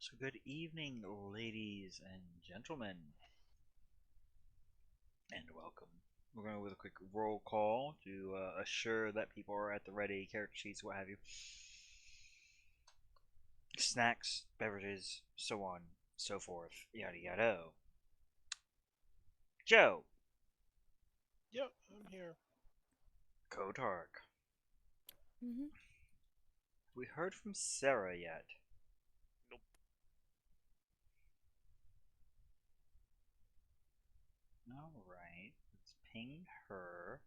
So good evening, ladies and gentlemen, and welcome. We're going with a quick roll call to assure that people are at the ready, character sheets, what have you. Snacks, beverages, so on, so forth, yada yada. Joe, Yep, I'm here. Kotark. Hmm. We heard from Sarah yet. Nope. Alright, let's ping her.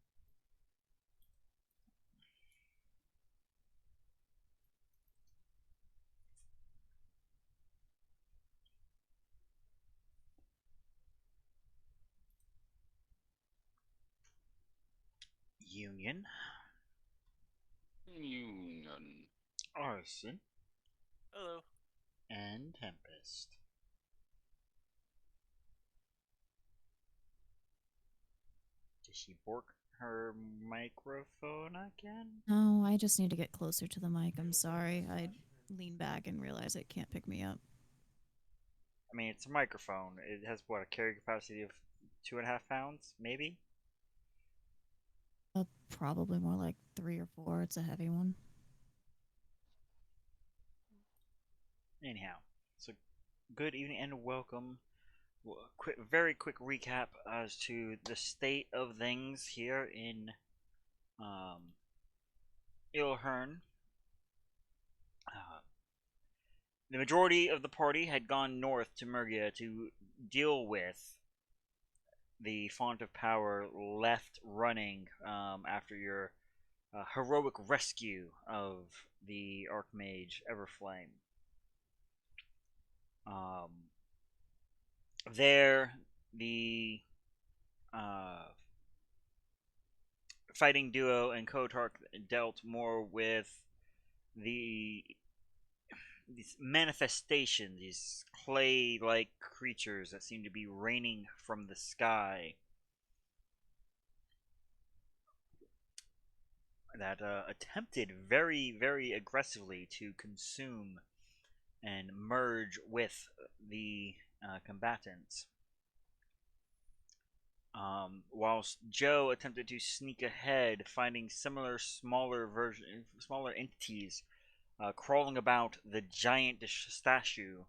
Union, Union. Arson, Hello. and Tempest. Did she bork her microphone again? No, I just need to get closer to the mic. I'm sorry. I lean back and realize it can't pick me up. I mean, it's a microphone. It has what, a carry capacity of 2.5 pounds, maybe. Probably more like 3 or 4. It's a heavy one. Anyhow, so good evening and welcome. Very quick recap as to the state of things here in um, Ilhern. Uh, the majority of the party had gone north to Mergia to deal with the Font of Power left running after your heroic rescue of the Archmage Everflame. Um, there, the uh, fighting duo and Kotark dealt more with the these manifestations, these clay-like creatures that seem to be raining from the sky that attempted very, very aggressively to consume and merge with the combatants. Whilst Joe attempted to sneak ahead, finding smaller entities crawling about the giant statue,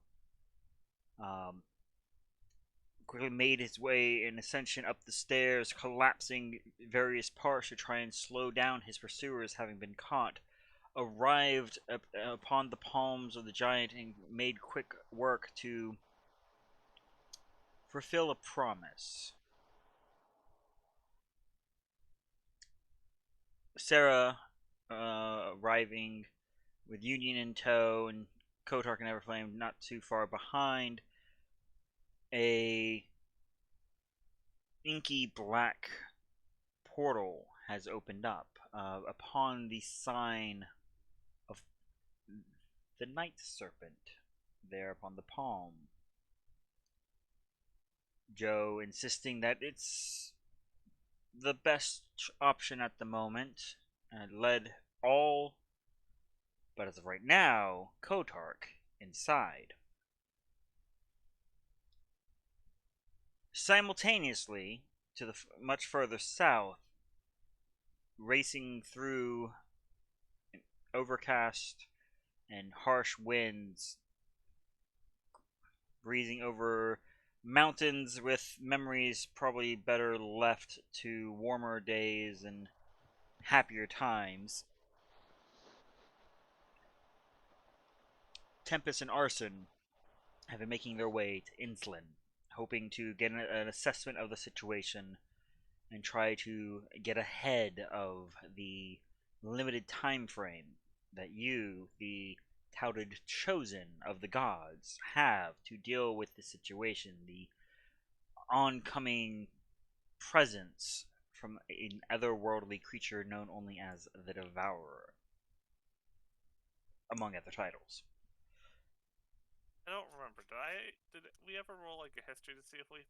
um, quickly made his way in ascension up the stairs, collapsing various parts to try and slow down his pursuers, having been caught. Arrived upon the palms of the giant and made quick work to fulfill a promise. Sarah arriving with Union in tow and Kotark and Everflame not too far behind. A inky black portal has opened up upon the sign of the Night Serpent there upon the palm. Joe insisting that it's the best option at the moment, and led all, but as of right now, Kotark inside. Simultaneously, to the much further south, racing through overcast and harsh winds, breezing over mountains with memories probably better left to warmer days and happier times. Tempest and Arson have been making their way to Innsland, hoping to get an assessment of the situation and try to get ahead of the limited time frame that you, the touted chosen of the gods, have to deal with the situation, the oncoming presence from an otherworldly creature known only as the Devourer, among other titles. I don't remember. Did we ever roll like a history to see if we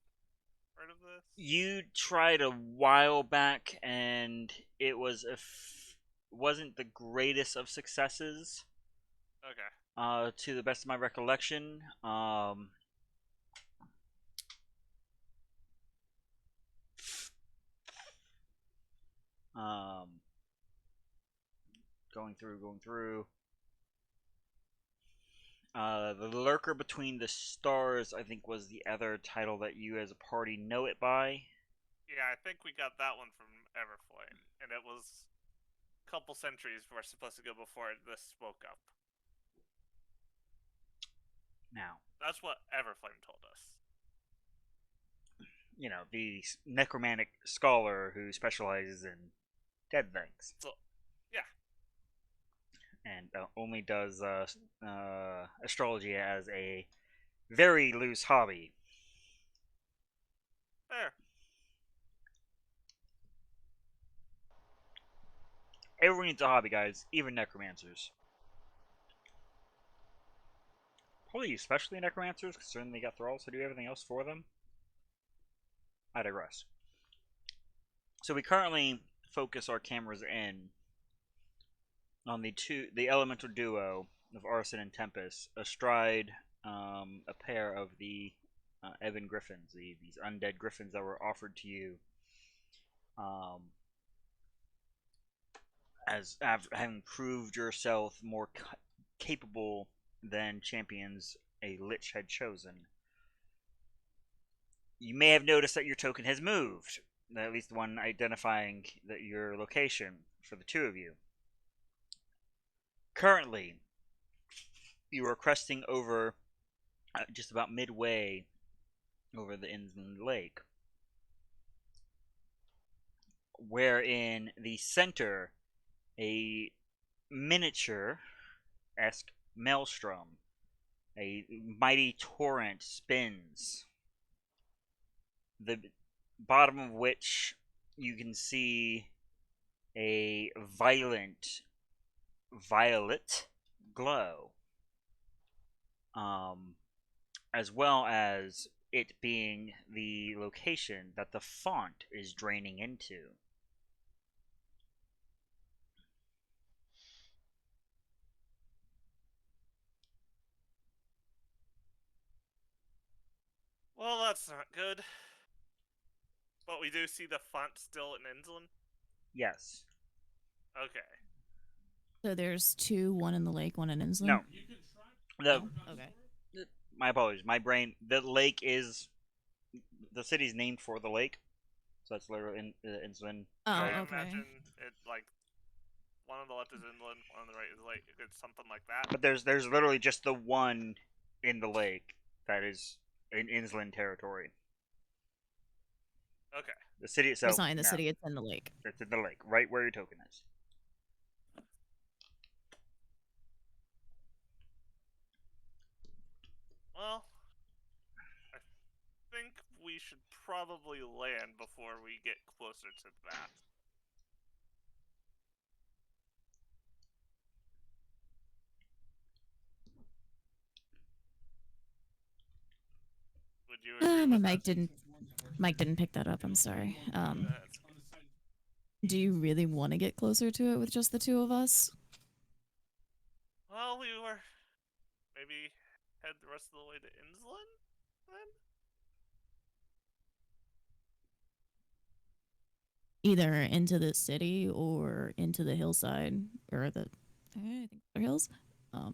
heard of this? You tried a while back, and it wasn't the greatest of successes. Okay. To the best of my recollection, um, going through. The Lurker Between the Stars, I think, was the other title that you as a party know it by. Yeah, I think we got that one from Everflame, and it was a couple centuries we're supposed to go before this spoke up. Now, That's what Everflame told us. you know, the necromantic scholar who specializes in dead things. So, yeah. And only does astrology as a very loose hobby. There. Everyone needs a hobby, guys, even necromancers. Probably especially necromancers, considering they got thralls to do everything else for them. I digress. So we currently focus our cameras in on the elemental duo of Arson and Tempest astride a pair of the Evan Griffins, these undead griffins that were offered to you as having proved yourself more capable than champions a lich had chosen. You may have noticed that your token has moved, at least the one identifying your location for the two of you. Currently, you are cresting over just about midway over the inland lake, where in the center a miniature-esque maelstrom, a mighty torrent spins, the bottom of which you can see a violent violet glow, as well as it being the location that the font is draining into. Well, that's not good. But we do see the font still in Insulin? Yes. Okay. So there's two, one in the lake, one in Insland? No. The, No? Okay. my apologies. My brain. The lake is the city's named for the lake, so that's literally Insulin. Oh, I okay. imagine it like one on the left is inland, one on the right is lake. It's something like that. But there's literally just the one in the lake that is in Insulin territory. Okay. The city itself. It's not in the city, it's in the lake. It's in the lake, right where your token is. Well, I think we should probably land before we get closer to that. Would you agree My with mic that? didn't pick that up, I'm sorry. That's good. Do you really want to get closer to it with just the two of us? Well, we were maybe head the rest of the way to Insulin then? Either into the city or into the hillside or I think they're hills. I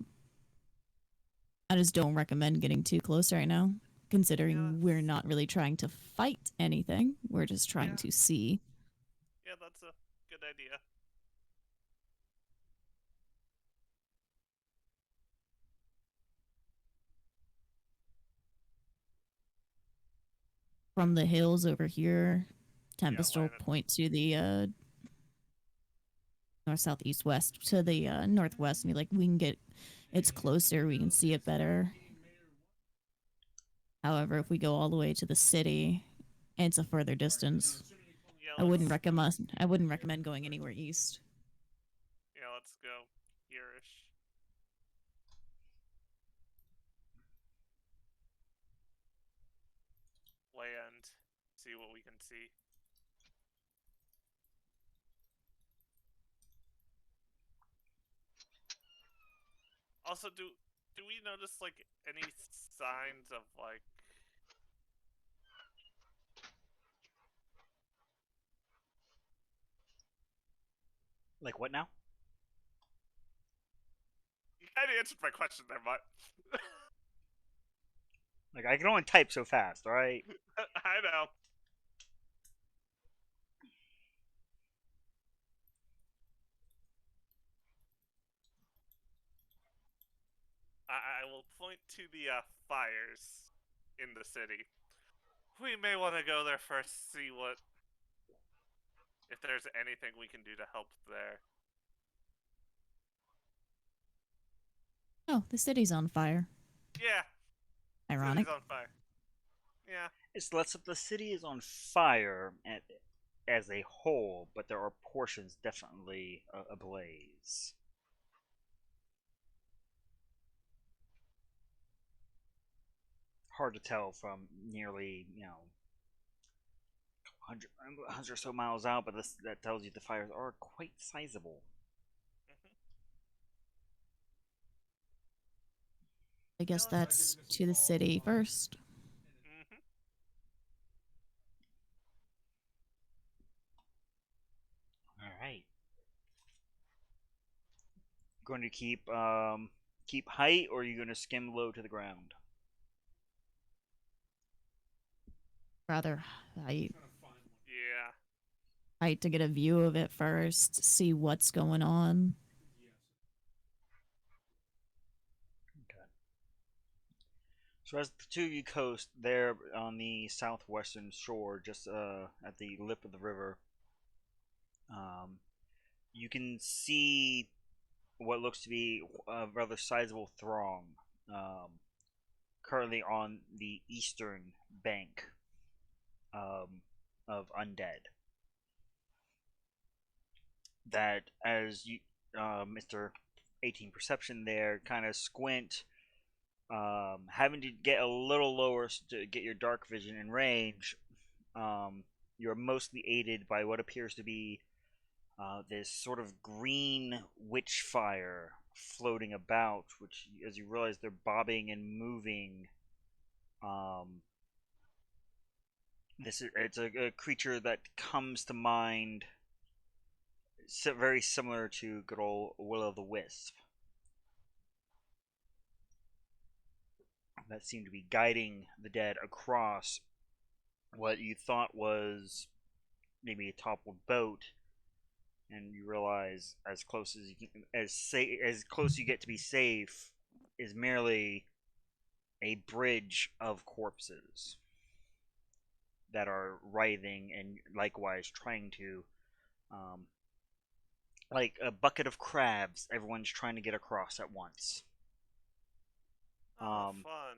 just don't recommend getting too close right now, considering we're not really trying to fight anything. We're just trying to see. Yeah, that's a good idea. From the hills over here, Tempest will land it. point to the north, south, east, west, to the northwest, and be like, we can get, it's closer, we can see it better. However, if we go all the way to the city, it's a further distance. Yeah, I wouldn't recommend going anywhere east. Yeah, let's go here-ish. Land, see what we can see. Also, do we notice like any signs of like? Like what now? You kind of answered my question there, but Like I can only type so fast, all right? I know. I will point to the fires in the city. We may want to go there first, see what if there's anything we can do to help there. Oh, the city's on fire. Yeah, city's Ironic. on fire. Yeah. It's less of the city is on fire as a whole, but there are portions definitely ablaze. Hard to tell from nearly, 100 or so miles out, but that tells you the fires are quite sizable. Mm-hmm. I guess that's to the city first. Mm-hmm. All right. Going to keep height, or are you going to skim low to the ground? Rather height, Yeah. height to get a view of it first, see what's going on. Okay. So as the two of you coast there on the southwestern shore, just at the lip of the river, um, you can see what looks to be a rather sizable throng, currently on the eastern bank of undead. That as you, Mr. 18 Perception there, kind of squint, having to get a little lower to get your dark vision in range. You're mostly aided by what appears to be this sort of green witch fire floating about, which, as you realize, they're bobbing and moving. Um, it's a creature that comes to mind, very similar to good old Will o' the Wisp, that seemed to be guiding the dead across what you thought was maybe a toppled boat, and you realize as close as you can, as close you get to be safe is merely a bridge of corpses that are writhing and likewise trying to, um, like a bucket of crabs. Everyone's trying to get across at once. Oh, Um, fun.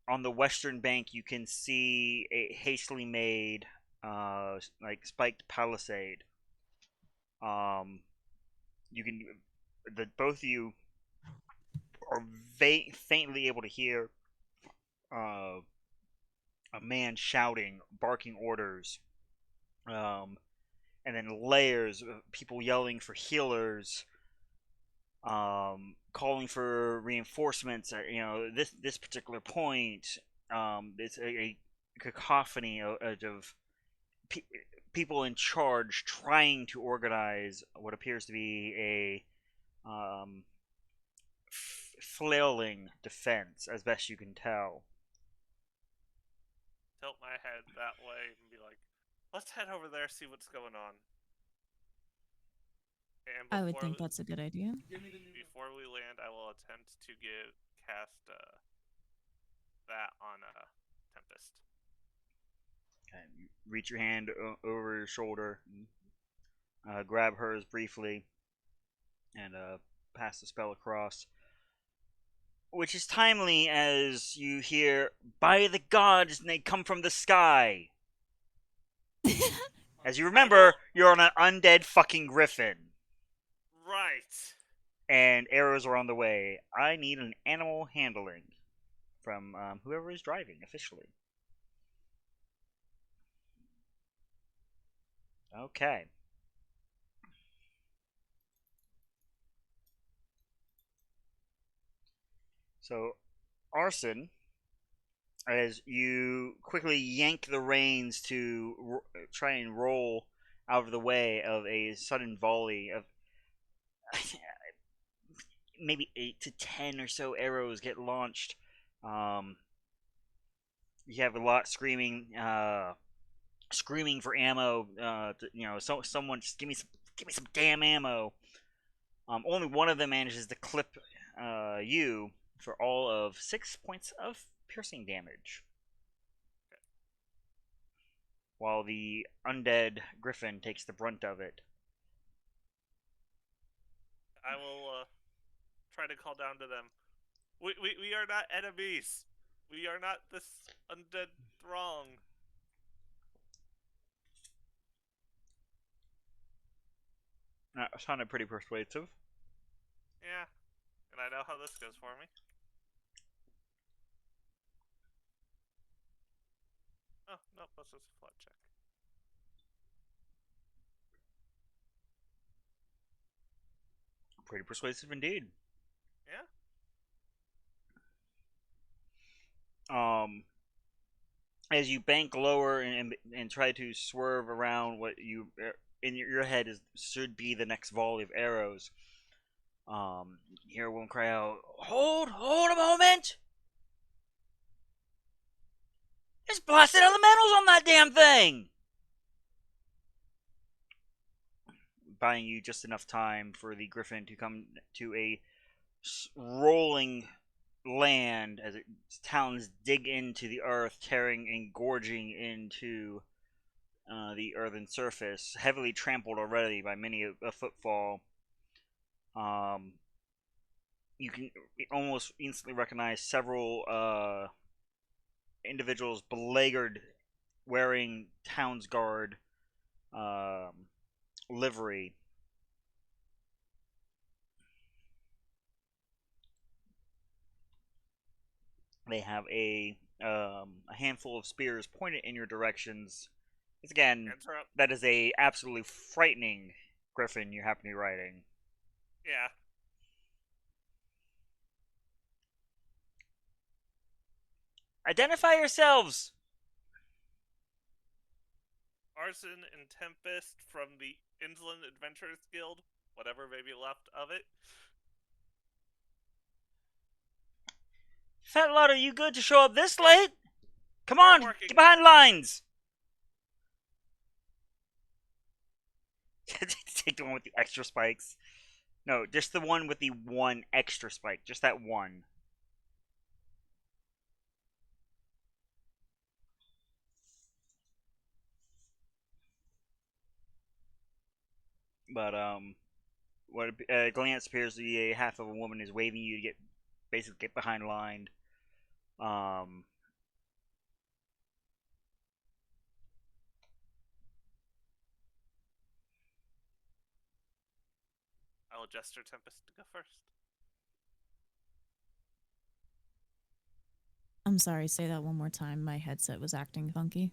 on the western bank, you can see a hastily made, like spiked palisade. Um, you can, the both of you are faintly able to hear uh, a man shouting, barking orders, um, and then layers of people yelling for healers, calling for reinforcements at this particular point. It's a cacophony of pe- people in charge trying to organize what appears to be a flailing defense, as best you can tell. Tilt my head that way and be like, let's head over there, see what's going on. And I would think that's a good idea. before we land, I will attempt to cast that on Tempest. And you reach your hand over your shoulder, and, grab hers briefly, and pass the spell across. Which is timely as you hear, "By the gods, and they come from the sky." As you remember, you're on an undead fucking griffin. Right. And arrows are on the way. I need an animal handling from whoever is driving officially. Okay. So, Arson, as you quickly yank the reins to try and roll out of the way of a sudden volley of maybe 8 to 10 or so arrows get launched. Um, you have a lot screaming for ammo. Someone just give me some damn ammo. Only one of them manages to clip you for all of 6 points of piercing damage, while the undead griffin takes the brunt of it. I will try to call down to them. We are not enemies. We are not this undead throng. That sounded pretty persuasive. Yeah, and I know how this goes for me. Oh, nope, that's just a flat check. Pretty persuasive indeed. Yeah? As you bank lower and try to swerve around what you in your head should be the next volley of arrows, you hear one cry out, hold a moment! There's blasted elementals on that damn thing! Buying you just enough time for the griffin to come to a rolling land as its talons dig into the earth, tearing and gorging into the earthen surface, heavily trampled already by many a footfall. You can almost instantly recognize several individuals beleaguered, wearing town's guard livery. They have a handful of spears pointed in your directions. It's, again, Interrupt. that is a absolutely frightening griffin you happen to be riding. Yeah. Identify yourselves! Arson and Tempest from the Inland Adventurers Guild, whatever may be left of it. Fat lot, are you good to show up this late? Come We're on, working. get behind lines! Take the one with the extra spikes. No, just the one with the one extra spike. Just that one. But what a glance appears to be a half of a woman is waving you to get behind line. Um, I'll gesture Tempest to go first. I'm sorry, say that one more time. My headset was acting funky.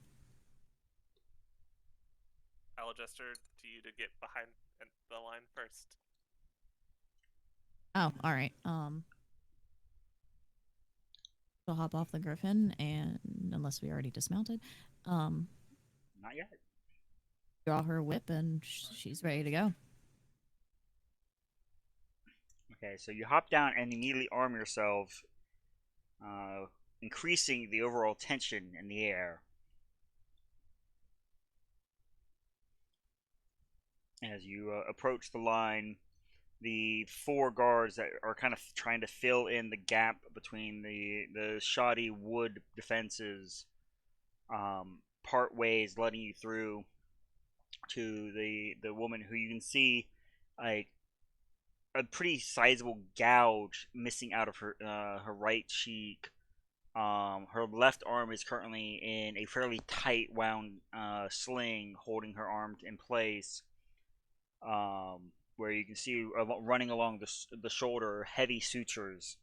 I'll gesture to you to get behind the line first. Oh, all right. She'll hop off the griffin, and unless we already dismounted, not yet. draw her whip, and she's ready to go. Okay, so you hop down and immediately arm yourself, increasing the overall tension in the air. As you approach the line, the four guards that are kind of trying to fill in the gap between the shoddy wood defenses part ways, letting you through to the woman who you can see like a pretty sizable gouge missing out of her right cheek. Her left arm is currently in a fairly tight wound sling, holding her arm in place. Where you can see running along the shoulder heavy sutures.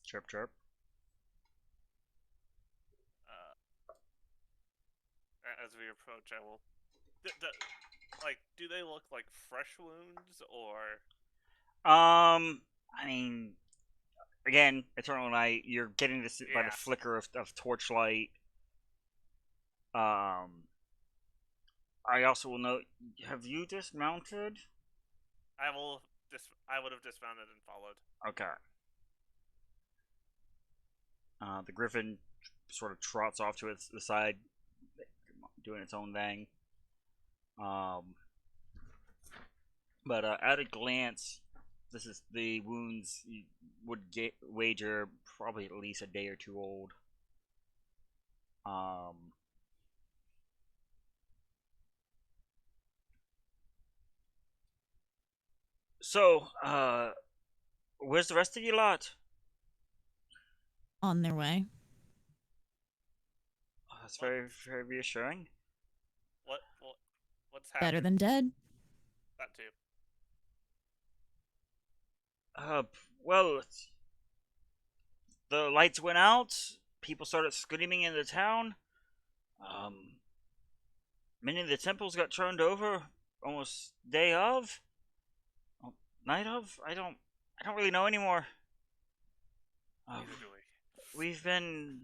Chirp chirp. Uh, as we approach, I will. Like, do they look like fresh wounds or? I mean, again, Eternal Night. You're getting this by the Yeah, flicker of torchlight. Um, I also will note. Have you dismounted? I will. I would have dismounted and followed. Okay. The griffin sort of trots off to the side, doing its own thing. Um, but at a glance, this is the wounds you would wager probably at least a day or two old. Um, so, where's the rest of you lot? On their way. Oh, that's very reassuring. What? What's Better happened? than dead. That too. Uh, well, the lights went out. People started screaming in the town. Um, Many of the temples got turned over almost day of, oh, night of. I don't really know anymore. Neither do we. We've been,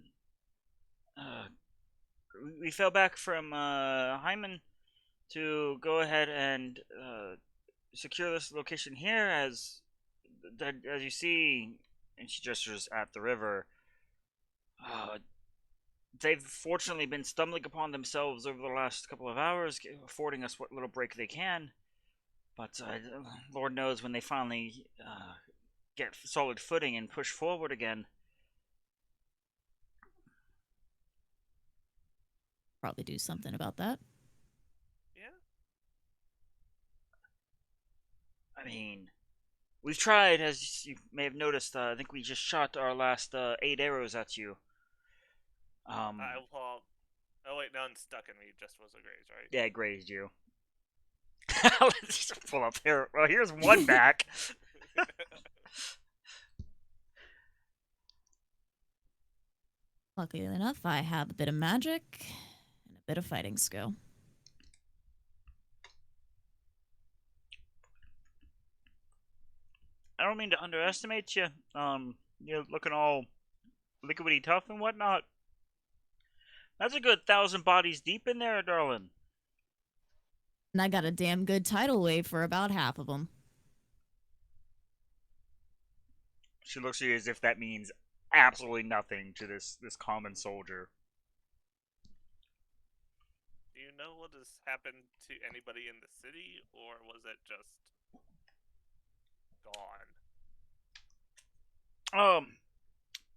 uh, we fell back from Hyman to go ahead and secure this location here. As you see, and she gestures at the river. Uh, they've fortunately been stumbling upon themselves over the last couple of hours, affording us what little break they can. But Lord knows when they finally get solid footing and push forward again. Probably do something about that. Yeah. I mean, we've tried, as you may have noticed. I think we just shot our last 8 arrows at you. I will. Oh wait, none stuck in me. Just was a graze, right? Yeah, grazed you. Let's just pull up here. Well, here's one back. Luckily enough, I have a bit of magic and a bit of fighting skill. I don't mean to underestimate you. You're looking all liquidy tough and whatnot. That's a good 1,000 bodies deep in there, darling. And I got a damn good tidal wave for about half of them. She looks at you as if that means absolutely nothing to this common soldier. Do you know what has happened to anybody in the city, or was it just gone?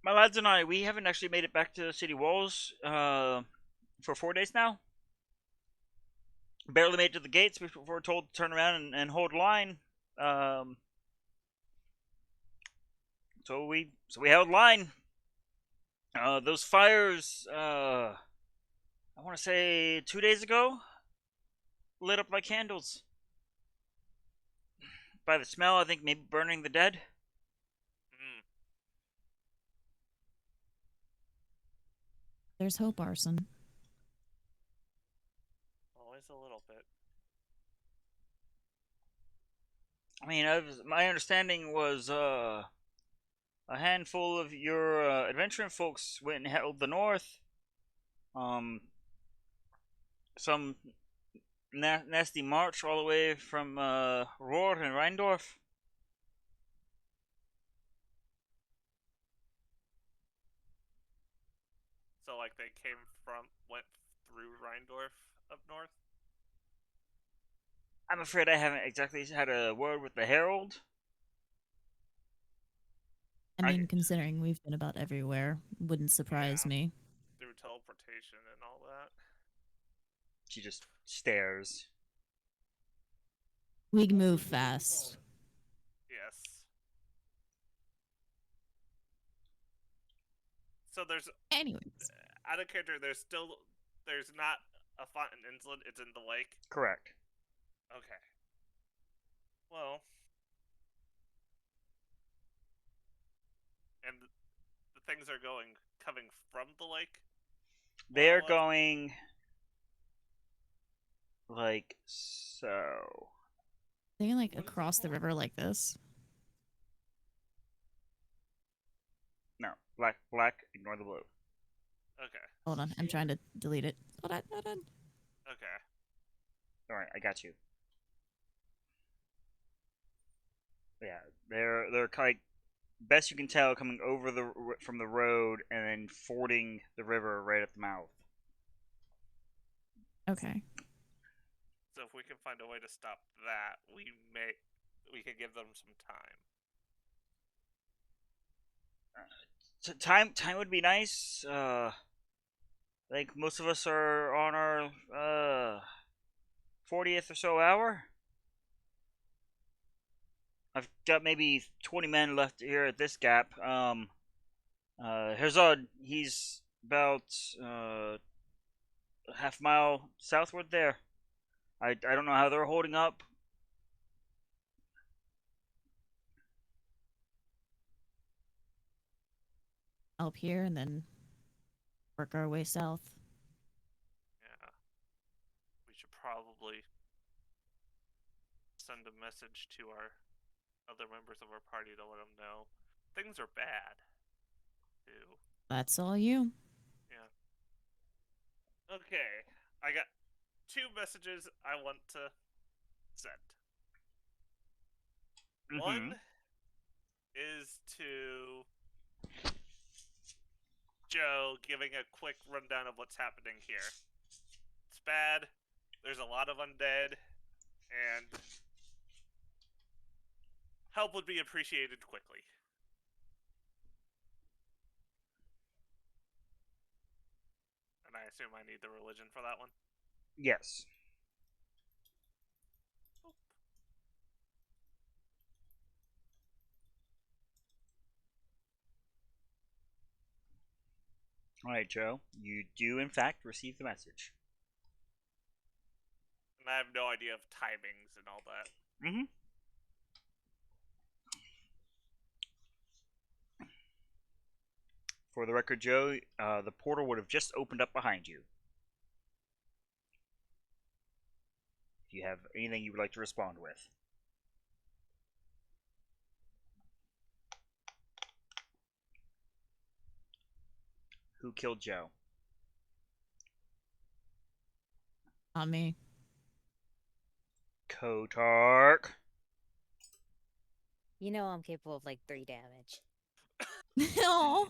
My lads and I, we haven't actually made it back to the city walls for 4 days now. Barely made it to the gates before we're told to turn around and hold line. So we held line. Those fires, I want to say 2 days ago, lit up like candles. By the smell, I think maybe burning the dead. Hmm. There's hope, Arson. Always a little bit. I mean, my understanding was a handful of your adventuring folks went and held the north. Some nasty march all the way from Rohr and Rheindorf. So like they went through Rheindorf up north. I'm afraid I haven't exactly had a word with the Herald. I mean, considering we've been about everywhere, wouldn't surprise me. Through teleportation and all that. She just stares. We move fast. Yes. So there's Anyways, out of character. There's not a fountain inlet. It's in the lake. Correct. Okay. Well. And things are going coming from the lake? They're Well, going like so. They like across the river like this. No, black. Ignore the blue. okay, Hold on, I'm trying to delete it. Hold on. okay. All right, I got you. Yeah, they're kind of, best you can tell coming over from the road and then fording the river right at the mouth. Okay. So if we can find a way to stop that, we can give them some time. So time would be nice. I think most of us are on our 40th or so hour. I've got maybe 20 men left here at this gap. Herzog, he's about a half mile southward there. I don't know how they're holding up. Up here and then work our way south. Yeah, we should probably send a message to our other members of our party to let them know things are bad. Too. That's all you. Yeah. Okay, I got 2 messages I want to send. Mm-hmm. One is to Joe giving a quick rundown of what's happening here. It's bad. There's a lot of undead, and help would be appreciated quickly. And I assume I need the religion for that one. Yes. All right, Joe. You do in fact receive the message. And I have no idea of timings and all that. Mm-hmm. For the record, Joe, the portal would have just opened up behind you. If you have anything you would like to respond with. Who killed Joe? Not me. Kotark. You know I'm capable of like 3 damage. No.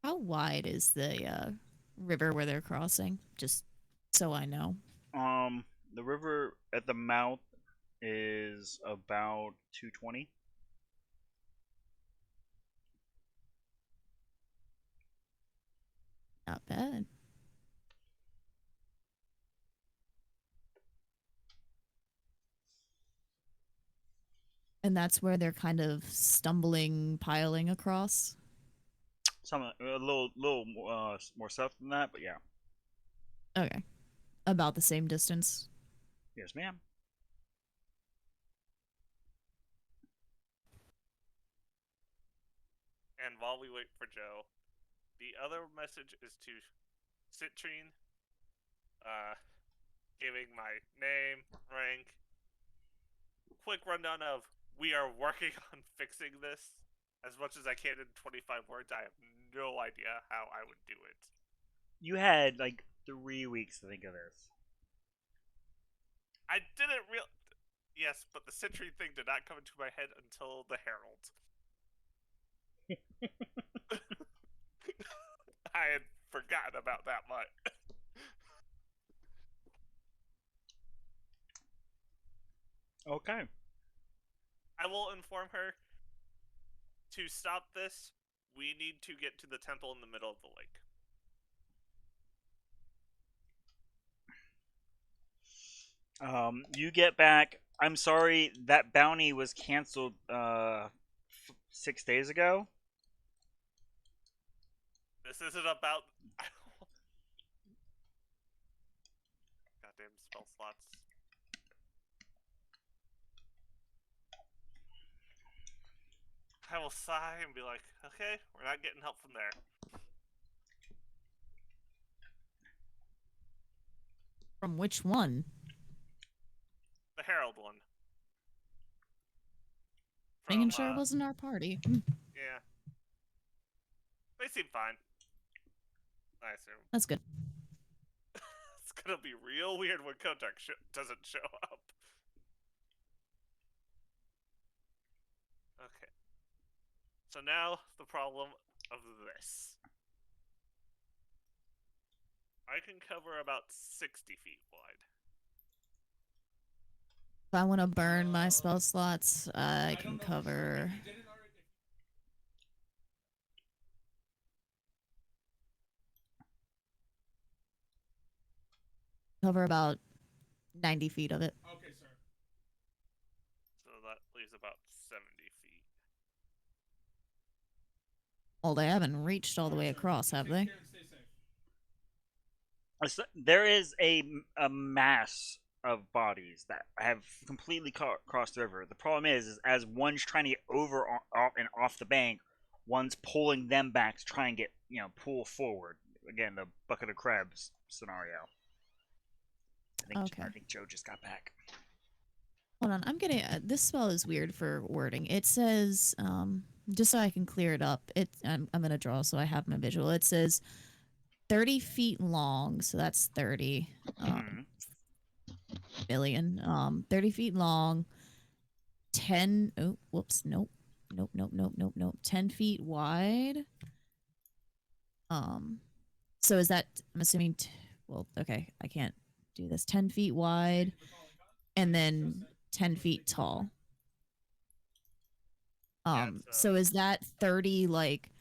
How wide is the river where they're crossing? Just so I know. The river at the mouth is about 220. Not bad. And that's where they're kind of stumbling, piling across. Some a little more south than that, but yeah. Okay. About the same distance. Yes, ma'am. And while we wait for Joe, the other message is to Citrine, giving my name, rank, quick rundown of we are working on fixing this as much as I can in 25 words. I have no idea how I would do it. You had like 3 weeks to think of this. I didn't real. Yes, but the Citrine thing did not come into my head until the Herald. I had forgotten about that much. Okay. I will inform her to stop this. We need to get to the temple in the middle of the lake. You get back. I'm sorry, that bounty was canceled 6 days ago. This isn't about. same spell slots. I will sigh and be like, okay, we're not getting help from there. From which one? The Herald one. Making sure it wasn't our party. Yeah. They seem fine. I assume. That's good. It's gonna be real weird when Kotak doesn't show up. Okay. So now the problem of this. I can cover about 60 feet wide. If I want to burn my spell slots, I can cover. Cover about 90 feet of it. Okay, sir. So that leaves about 70 feet. Well, they haven't reached all the way across, have they? Take care and stay safe. There is a mass of bodies that have completely crossed the river. The problem is as one's trying to get over and off the bank, one's pulling them back to try and get, pull forward. Again, the bucket of crabs scenario. I think Joe just got back. Hold on, I'm getting this spell is weird for wording. It says, just so I can clear it up. I'm gonna draw so I have my visual. It says 30 feet long, so that's 30 million. 30 feet long, 10. Oh, whoops, nope. 10 feet wide. So is that? I'm assuming. Well, okay, I can't do this. 10 feet wide, and then 10 feet tall. So is that 30 like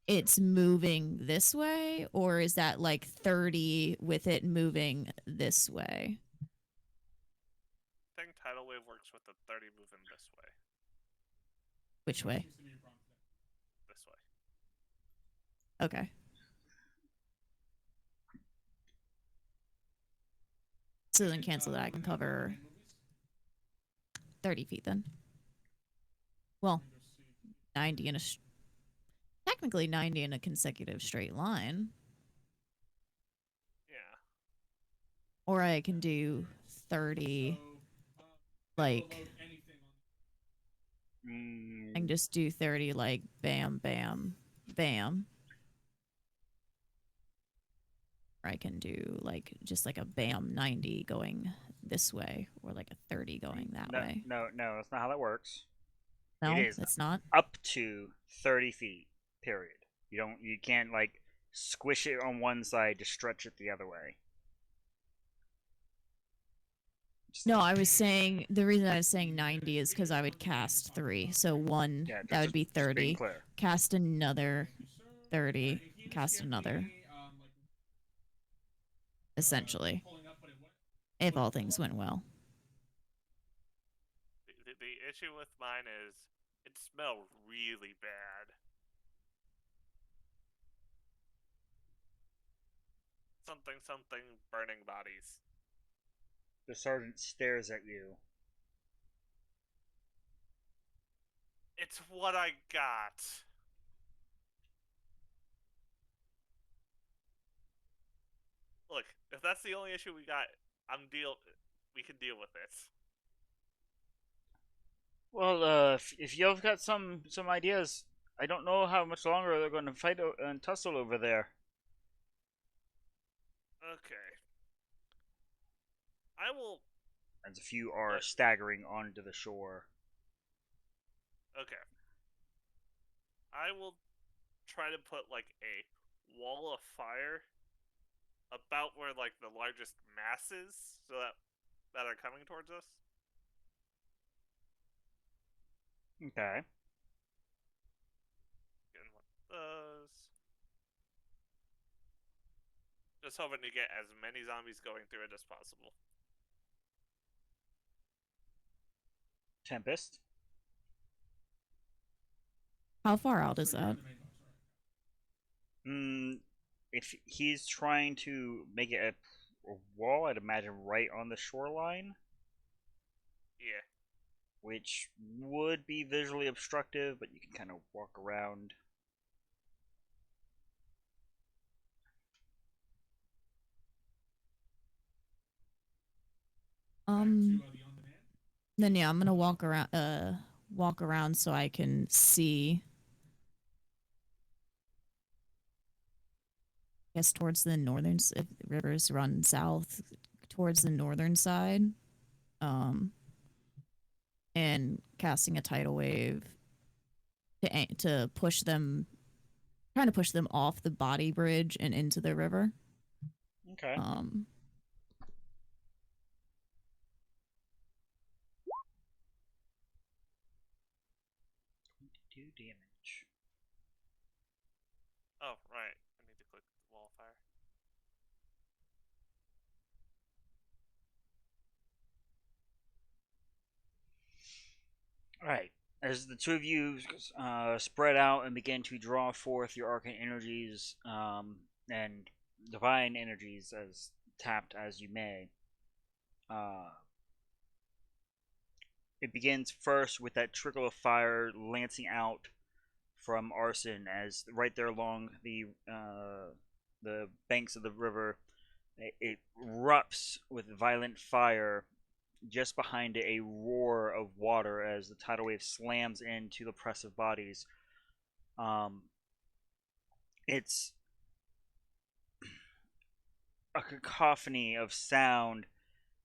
it's moving this way, or is that like 30 with it moving this way? I think tidal wave works with the 30 moving this way. Which way? This way. Okay. So then cancel that. I can cover 30 feet then. Well, 90 in a... technically 90 in a consecutive straight line. Yeah. Or I can do 30, like... I can just do 30, like, bam, bam, bam. Or I can do, like, just like a bam 90 going this way, or like a 30 going that way. No, that's not how that works. No, it is it's not. Up to 30 feet, period. You can't, like, squish it on one side to stretch it the other way. No, I was saying, the reason I was saying 90 is because I would cast 3. So one, that would be 30. Cast another 30. Cast another. Essentially. If all things went well. The issue with mine is it smells really bad. Something burning bodies. The sergeant stares at you. It's what I got. Look, if that's the only issue we got, we can deal with this. Well, if you've got some ideas, I don't know how much longer they're going to fight and tussle over there. Okay. I will... As a few are staggering onto the shore. Okay. I will try to put, like, a wall of fire about where, like, the largest mass is, so that are coming towards us. Okay. Getting one of those. Just hoping to get as many zombies going through it as possible. Tempest. How far out is that? If he's trying to make it wall, I'd imagine right on the shoreline, Yeah. which would be visually obstructive, but you can kind of walk around. Then yeah, I'm gonna walk around so I can see. I guess towards the northern, if the rivers run south, towards the northern side, um, and casting a tidal wave to push them, trying to push them off the body bridge and into the river. Okay. Um, Do damage. Oh, right. I need to click the wall of fire. Alright. As the two of you spread out and begin to draw forth your arcane energies and divine energies as tapped as you may, it begins first with that trickle of fire lancing out from Arson as right there along the banks of the river, it erupts with violent fire. Just behind it, a roar of water as the tidal wave slams into the press of bodies. It's a cacophony of sound,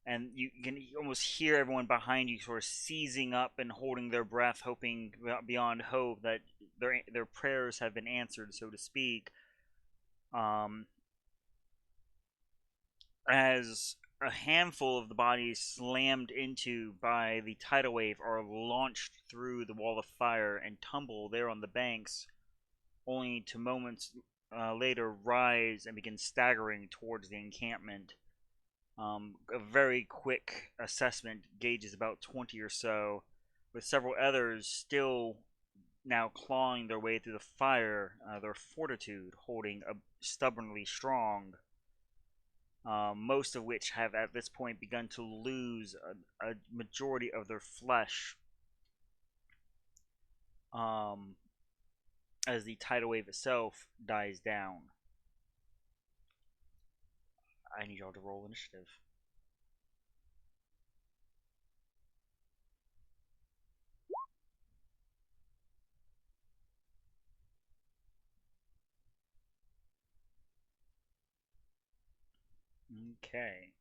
and you can almost hear everyone behind you sort of seizing up and holding their breath, hoping beyond hope that their prayers have been answered, so to speak. Um, as a handful of the bodies slammed into by the tidal wave are launched through the wall of fire and tumble there on the banks, only to moments later rise and begin staggering towards the encampment. A very quick assessment gauges about 20 or so, with several others still now clawing their way through the fire, their fortitude holding stubbornly strong. Most of which have at this point begun to lose a majority of their flesh as the tidal wave itself dies down. I need y'all to roll initiative. Okay.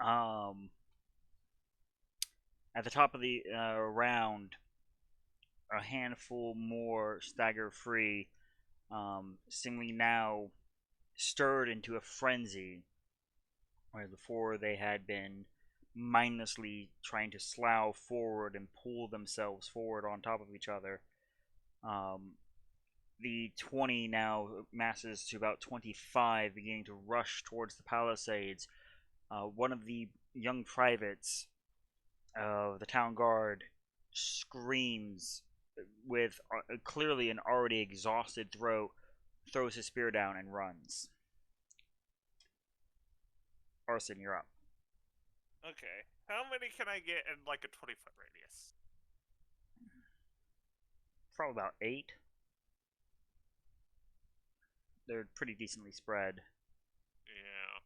Um, at the top of the round, a handful more stagger free, seemingly now stirred into a frenzy, where before they had been mindlessly trying to slough forward and pull themselves forward on top of each other. Um, the 20 now masses to about 25, beginning to rush towards the palisades. One of the young privates of the town guard screams with clearly an already exhausted throat, throws his spear down, and runs. Arson, you're up. Okay. How many can I get in like a 20-foot radius? Probably about 8. They're pretty decently spread. Yeah.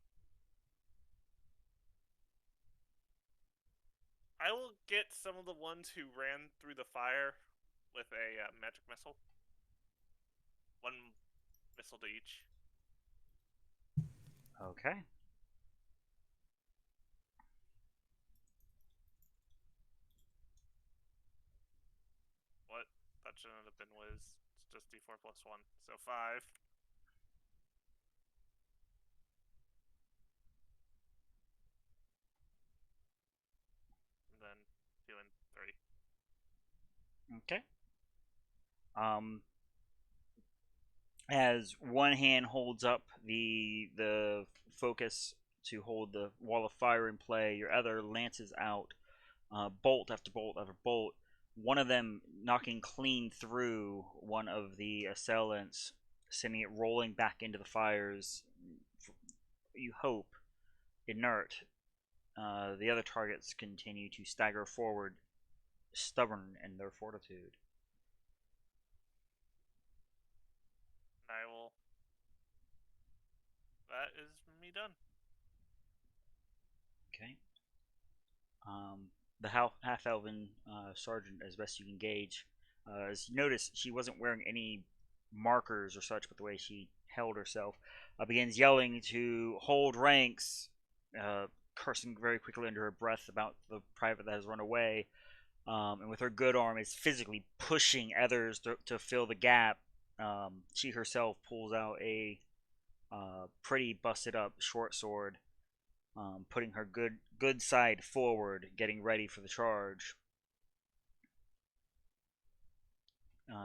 I will get some of the ones who ran through the fire with a magic missile. 1 missile to each. Okay. What? That shouldn't have been whiz. It's just d4 plus 1. So 5. And then 2 and 3. Okay. As one hand holds up the focus to hold the wall of fire in play, your other lances out bolt after bolt after bolt. One of them knocking clean through one of the assailants, sending it rolling back into the fires. You hope inert. The other targets continue to stagger forward, stubborn in their fortitude. I will. That is me done. Okay. The half-elven sergeant, as best you can gauge, as you notice, she wasn't wearing any markers or such, but the way she held herself, begins yelling to hold ranks, cursing very quickly under her breath about the private that has run away, and with her good arm is physically pushing others to fill the gap. She herself pulls out a pretty busted up short sword, putting her good side forward, getting ready for the charge.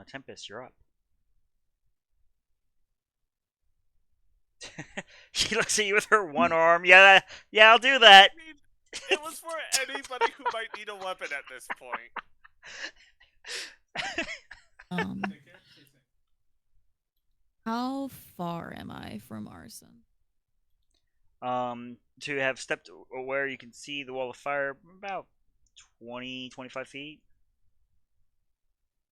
Tempest, you're up. She looks at you with her one arm. Yeah, I'll do that. I mean, it was for anybody who might need a weapon at this point. How far am I from arson? To have stepped where you can see the wall of fire, about 20-25 feet.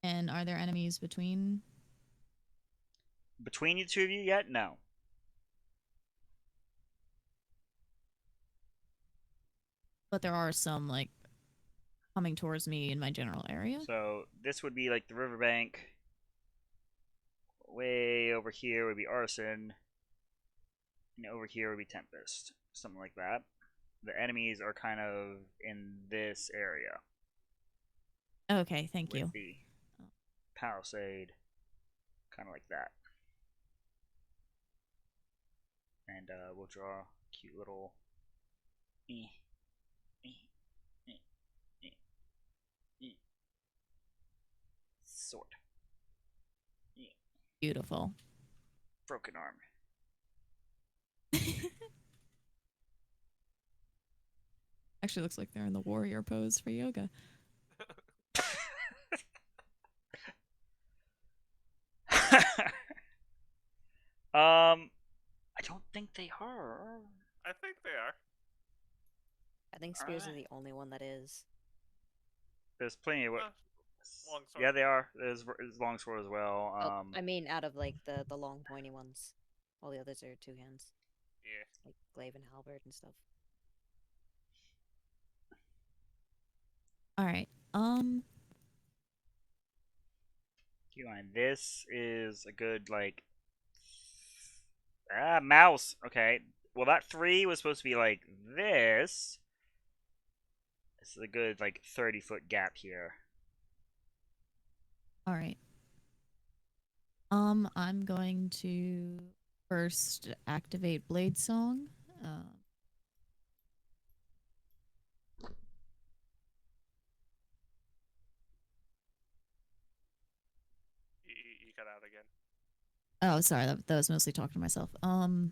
And are there enemies between? Between you two of you yet? No. But there are some, like, coming towards me in my general area. So this would be like the riverbank. Way over here would be arson. And over here would be tempest. Something like that. The enemies are kind of in this area. Okay, thank you. With the palisade. Kind of like that. And we'll draw a cute little sword. Beautiful. Broken arm. Actually looks like they're in the warrior pose for yoga. I don't think they are. I think they are. I think spears are Alright. the only one that is. There's plenty of Longsword. Yeah, they are. There's longsword as well. Oh, I mean, out of like the long pointy ones, all the others are two hands, Yeah. like glaive and halberd and stuff. All right. Keep in mind, this is a good like mouse. Okay. Well, that 3 was supposed to be like this. This is a good like 30-foot gap here. All right. I'm going to first activate Blade Song. You cut out again. Oh, sorry, that was mostly talking to myself. So I'm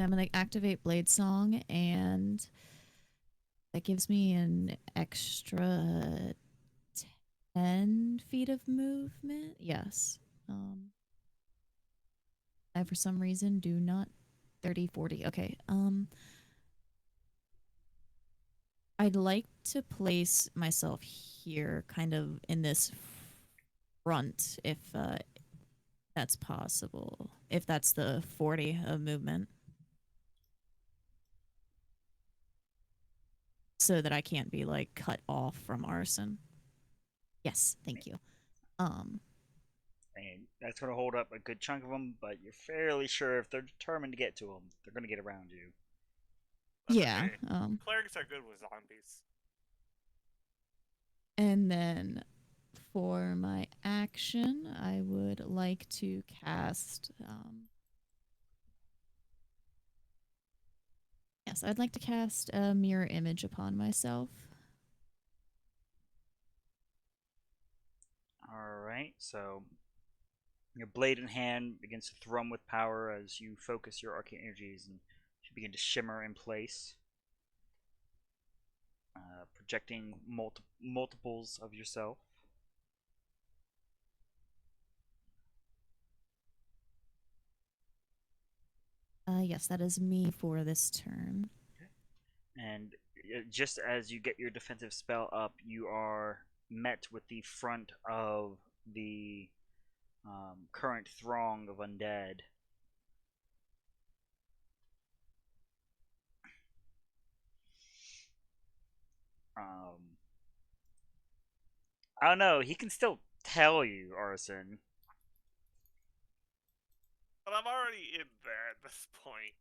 gonna activate Blade Song, and that gives me an extra 10 feet of movement. Yes. I for some reason do not 30, 40. Okay. I'd like to place myself here, kind of in this front, if that's possible. If that's the 40 of movement. So that I can't be, like, cut off from arson. Yes, thank you. And that's going to hold up a good chunk of them, but you're fairly sure if they're determined to get to them, they're going to get around you. That's Yeah. okay. Clerics are good with zombies. And then for my action, I would like to cast. Yes, I'd like to cast a mirror image upon myself. Alright, so Your blade in hand begins to thrum with power as you focus your arcane energies and you begin to shimmer in place, projecting multiples of yourself. Yes, that is me for this turn. And just as you get your defensive spell up, you are met with the front of the current throng of undead. I don't know. He can still tell you, Arson. But I'm already in there at this point.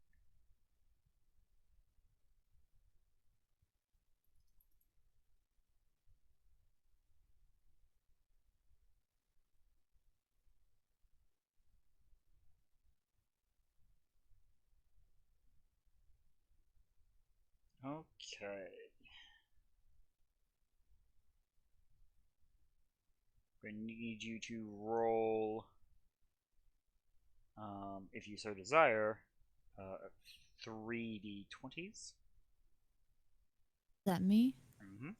Okay. I need you to roll, if you so desire, 3d20s. Is that me? Mm-hmm.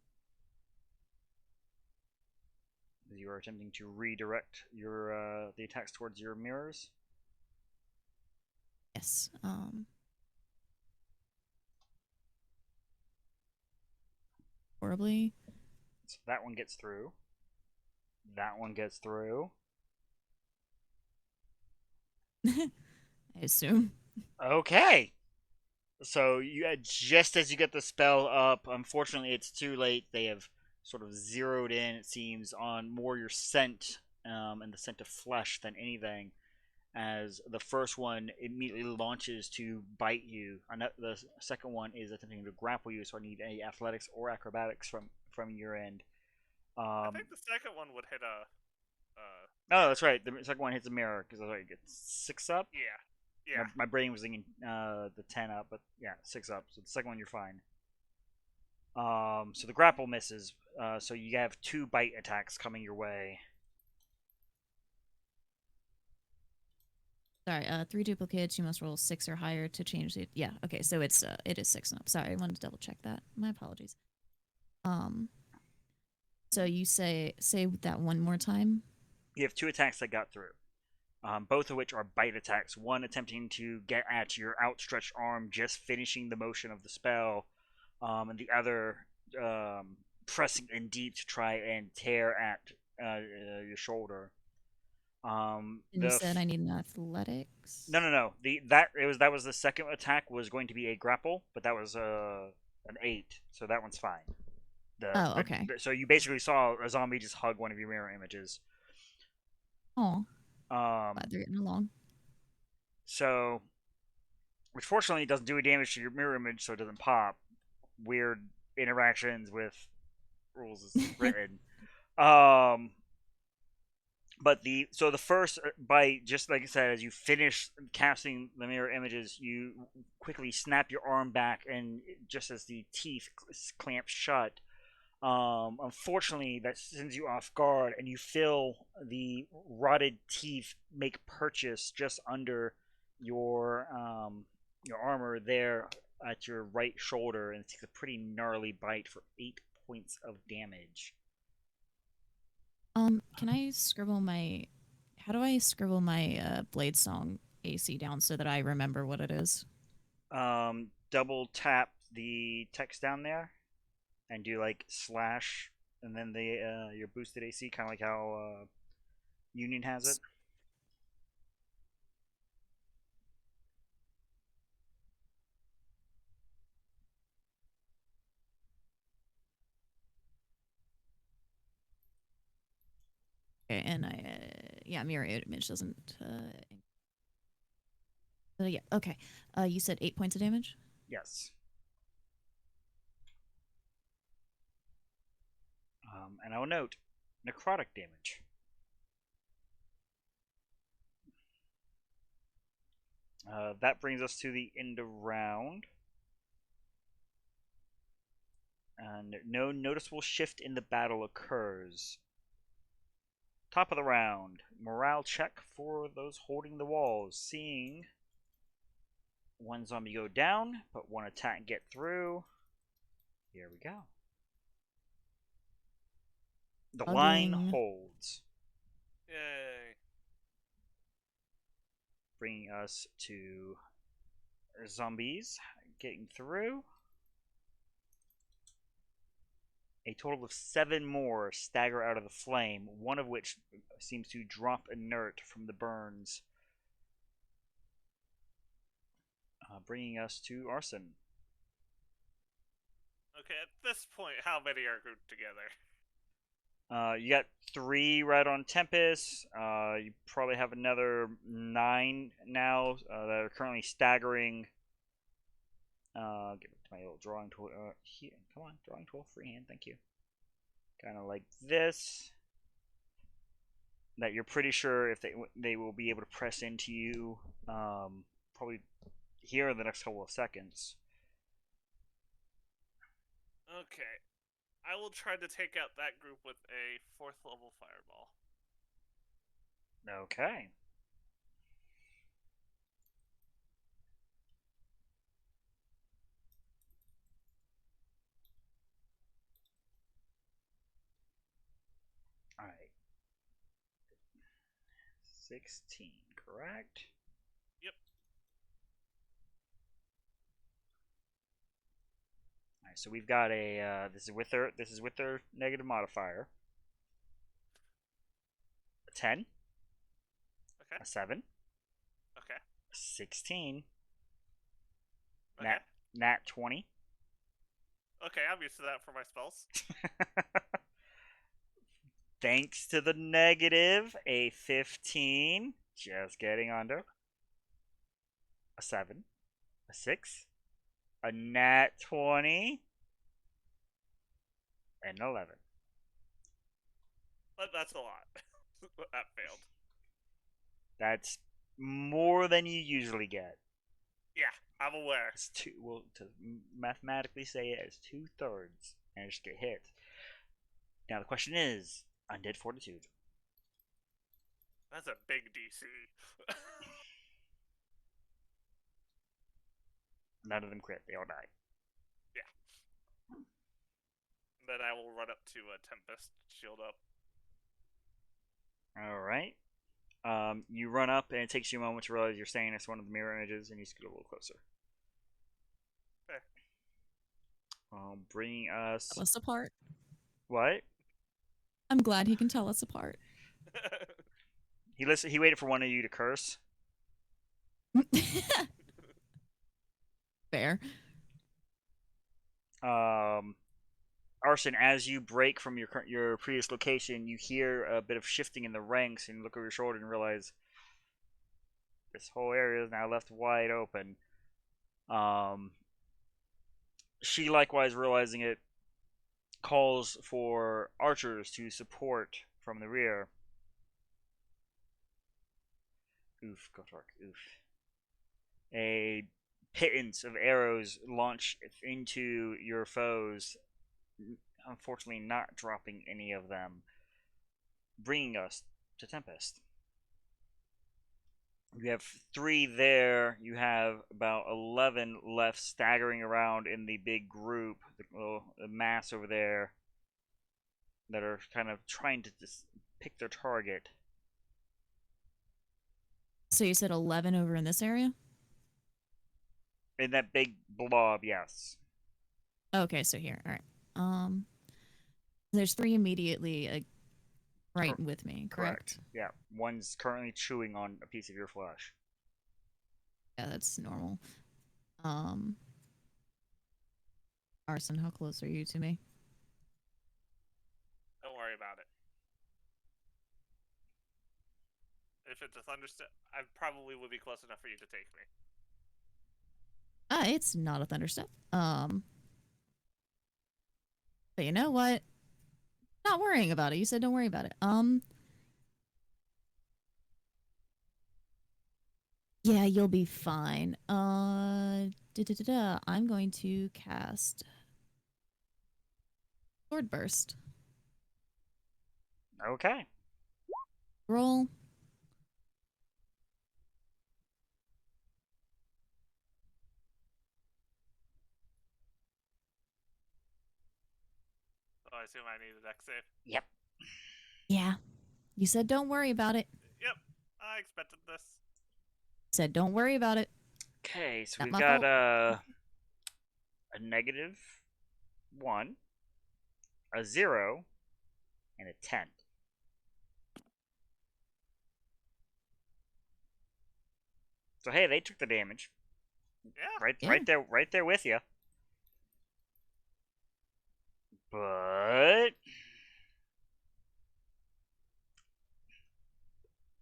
You are attempting to redirect your the attacks towards your mirrors. Yes. Horribly. So that one gets through. That one gets through. I assume. Okay. So you just as you get the spell up, unfortunately, it's too late. They have sort of zeroed in, it seems, on more your scent and the scent of flesh than anything. As the first one immediately launches to bite you, and the second one is attempting to grapple you. So I need a athletics or acrobatics from your end. I think the second one would hit a. Oh, that's right. The second one hits a mirror because I get 6 up. Yeah. My brain was thinking the 10 up, but yeah, 6 up. So the second one you're fine. So the grapple misses. So you have 2 bite attacks coming your way. Sorry, 3 duplicates. You must roll 6 or higher to change it. Yeah, okay, so it is 6 and up. Sorry, I wanted to double check that. My apologies. So you say that one more time. You have 2 attacks that got through. Both of which are bite attacks. One attempting to get at your outstretched arm, just finishing the motion of the spell, and the other pressing in deep to try and tear at your shoulder. And you said I need an athletics. No. That was the second attack was going to be a grapple, but that was an 8, so that one's fine. Okay. So you basically saw a zombie just hug one of your mirror images. Oh. Glad they're getting along. So, which fortunately doesn't do any damage to your mirror image, so it doesn't pop. Weird interactions with rules is written. But the first bite, just like I said, as you finish casting the mirror images, you quickly snap your arm back, and just as the teeth clamp shut, unfortunately, that sends you off guard, and you feel the rotted teeth make purchase just under your armor there at your right shoulder, and it takes a pretty gnarly bite for 8 points of damage. Can I scribble my? How do I scribble my Blade Song AC down so that I remember what it is? Double tap the text down there, and do like slash, and then the your boosted AC, kind of like how Union has it. Okay, and yeah, mirror image doesn't. Yeah, okay. You said 8 points of damage. Yes. And I will note necrotic damage. That brings us to the end of round. And no noticeable shift in the battle occurs. Top of the round. Morale check for those holding the walls. Seeing one zombie go down, but one attack get through. Here we go. The line Hugging. holds, Yay. bringing us to zombies getting through. A total of 7 more stagger out of the flame, one of which seems to drop inert from the burns. Bringing us to Arson. Okay, at this point, how many are grouped together? You got 3 right on Tempest. You probably have another 9 now that are currently staggering. Get to my little drawing tool. Here, come on, drawing tool, freehand. Thank you. Kind of like this. That you're pretty sure if they will be able to press into you, probably here in the next couple of seconds. Okay. I will try to take out that group with a 4th level fireball. Okay. Alright. 16, correct? Yep. Alright, so we've got a this is with their negative modifier. A 10, Okay. a 7, Okay. a 16, Okay. nat 20. Okay, I'm used to that for my spells. Thanks to the negative, a 15, just getting under. A 7, a 6, a nat 20, and 11. But that's a lot. That failed. That's more than you usually get. Yeah, I'm aware. It's two. Well, to mathematically say it as 2/3 and just get hit. Now the question is, undead fortitude. That's a big DC. None of them crit. They all die. Then I will run up to Tempest, shield up. All right. You run up, and it takes you a moment to realize you're standing next to one of the mirror images, and you scoot a little closer. Okay. Bringing us Tell us apart. what? I'm glad he can tell us apart. He waited for one of you to curse. Fair. Arson, as you break from your previous location, you hear a bit of shifting in the ranks, and you look over your shoulder and realize this whole area is now left wide open. She likewise realizing it calls for archers to support from the rear. Oof, go dark. Oof. A pittance of arrows launch into your foes, unfortunately not dropping any of them, bringing us to Tempest. You have 3 there. You have about 11 left staggering around in the big group, the mass over there, that are kind of trying to just pick their target. So you said 11 over in this area? In that big blob, yes. Okay, so here. All right. There's 3 immediately right with me, correct? Yeah, one's currently chewing on a piece of your flesh. Yeah, that's normal. Arson, how close are you to me? Don't worry about it. If it's a thunderstep, I probably would be close enough for you to take me. It's not a thunderstep. But you know what? Not worrying about it. You said don't worry about it. Yeah, you'll be fine. I'm going to cast Sword Burst. Okay. Roll. So I assume I need a deck save. Yep. Yeah. You said don't worry about it. Yep, I expected this. Said don't worry about it. Okay, so Not we've my got fault. a -1, a 0, and a 10. So hey, they took the damage. Yeah. Right there with you. But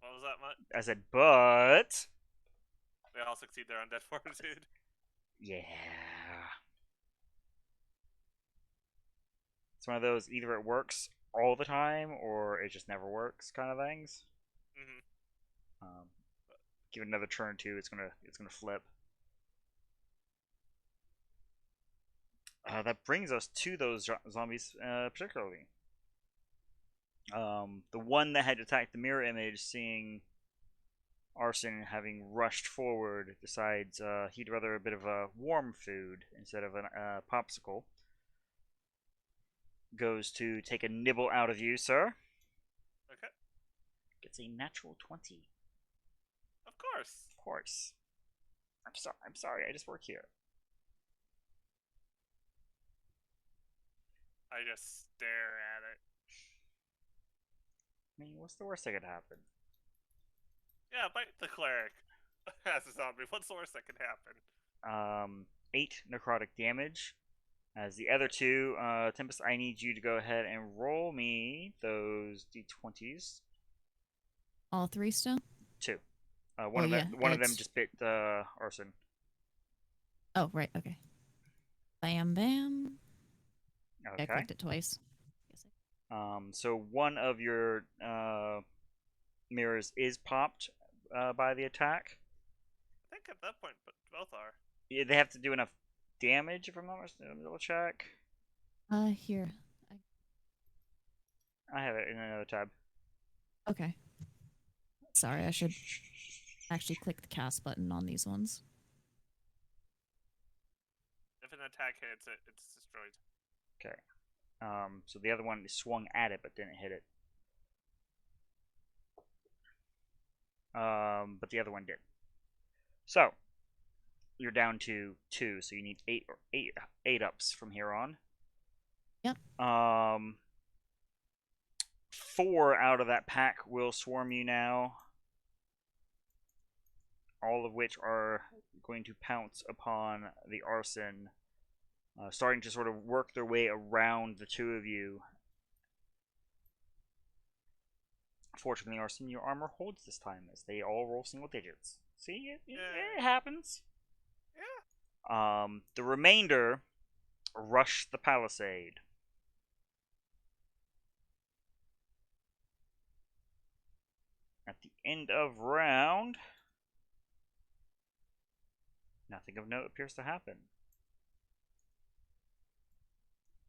What was that much? I said, but They all succeed their undead fortitude. yeah, it's one of those either it works all the time or it just never works kind of things. Mm-hmm. Give it another turn or two, it's gonna flip. That brings us to those zombies, particularly. The one that had attacked the mirror image, seeing Arson having rushed forward, decides he'd rather a bit of a warm food instead of a popsicle. Goes to take a nibble out of you, sir. Okay. Gets a natural 20. Of course. Of course. I'm sorry. I just work here. I just stare at it. I mean, what's the worst that could happen? Yeah, bite the cleric. As a zombie, what's the worst that could happen? 8 necrotic damage. As the other two, Tempest, I need you to go ahead and roll me those d20s. All three still? 2. Oh, yeah, one of them it's- just bit Arson. Oh, right. Okay. Bam, bam. I Okay. clicked it twice. So one of your mirrors is popped by the attack. I think at that point, but both are. Yeah, they have to do enough damage, if I'm not mistaken. Double check. Here. I have it in another tab. Okay. Sorry, I should actually click the cast button on these ones. If an attack hits it, it's destroyed. Okay. So the other one swung at it but didn't hit it. But the other one did. So you're down to 2, so you need 8 ups from here on. Yep. 4 out of that pack will swarm you now. All of which are going to pounce upon the Arson, starting to sort of work their way around the two of you. Fortunately, Arson, your armor holds this time, as they all roll single digits. See, it happens. Yeah. The remainder rush the palisade. At the end of round, nothing of note appears to happen.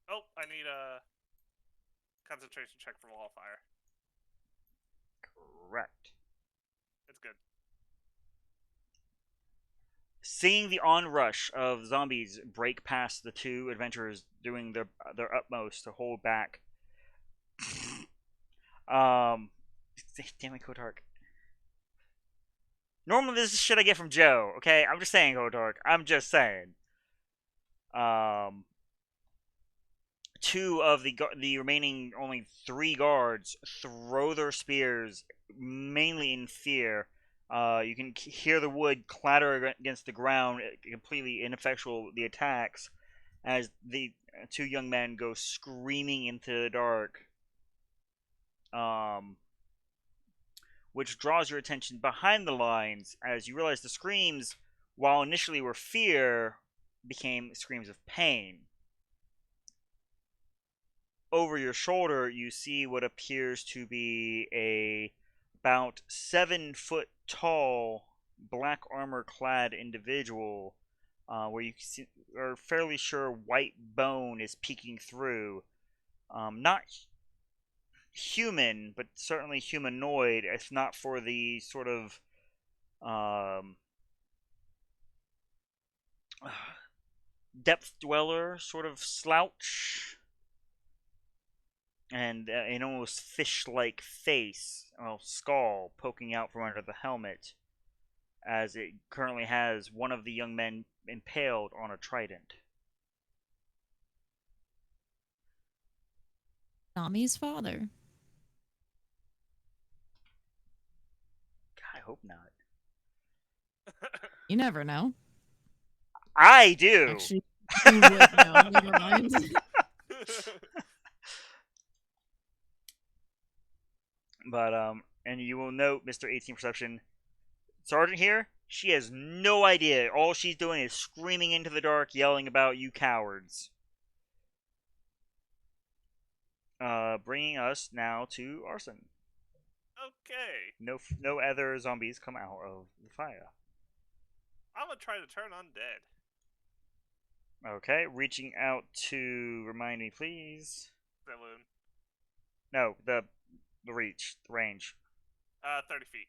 Oh, I need a concentration check for wall fire. Correct. It's good. Seeing the onrush of zombies break past the two adventurers doing their utmost to hold back. Damn it, Kotark. Normally this is shit I get from Joe, okay? I'm just saying, Kotark. I'm just saying. Two of the remaining only 3 guards throw their spears, mainly in fear. You can hear the wood clatter against the ground, completely ineffectual the attacks, as the 2 young men go screaming into the dark. Which draws your attention behind the lines, as you realize the screams, while initially were fear, became screams of pain. Over your shoulder, you see what appears to be a about 7-foot tall, black armor clad individual, where you are fairly sure white bone is peeking through. Not human, but certainly humanoid, if not for the sort of um, depth dweller sort of slouch and an almost fish-like face, well, skull poking out from under the helmet, as it currently has one of the young men impaled on a trident. Nami's father. I hope not. You never know. I do. Actually, you would know. Never mind. But and you will note, Mr. 18 Perception, Sergeant here, she has no idea. All she's doing is screaming into the dark, yelling about you cowards. Bringing us now to arson. Okay. No other zombies come out of the fire. I'm gonna try to turn undead. Okay, reaching out to remind me, please. Saloon. No, the reach, the range. 30 feet.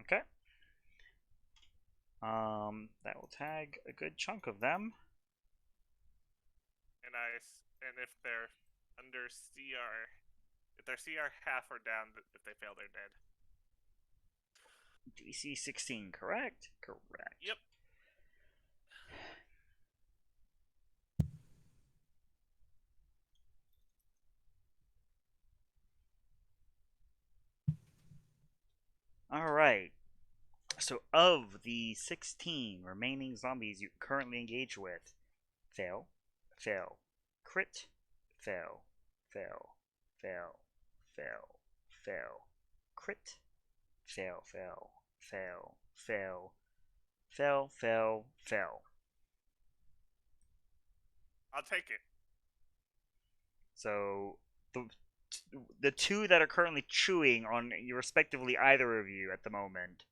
Okay. That will tag a good chunk of them. And if they're under CR, if they're CR half or down, if they fail, they're dead. DC 16, correct? Correct. Yep. Alright. So, of the 16 remaining zombies you currently engage with, fail, fail, crit, fail, fail, fail, fail, fail, crit, fail, fail, fail, fail, fail, fail, fail. I'll take it. So, the two that are currently chewing on respectively either of you at the moment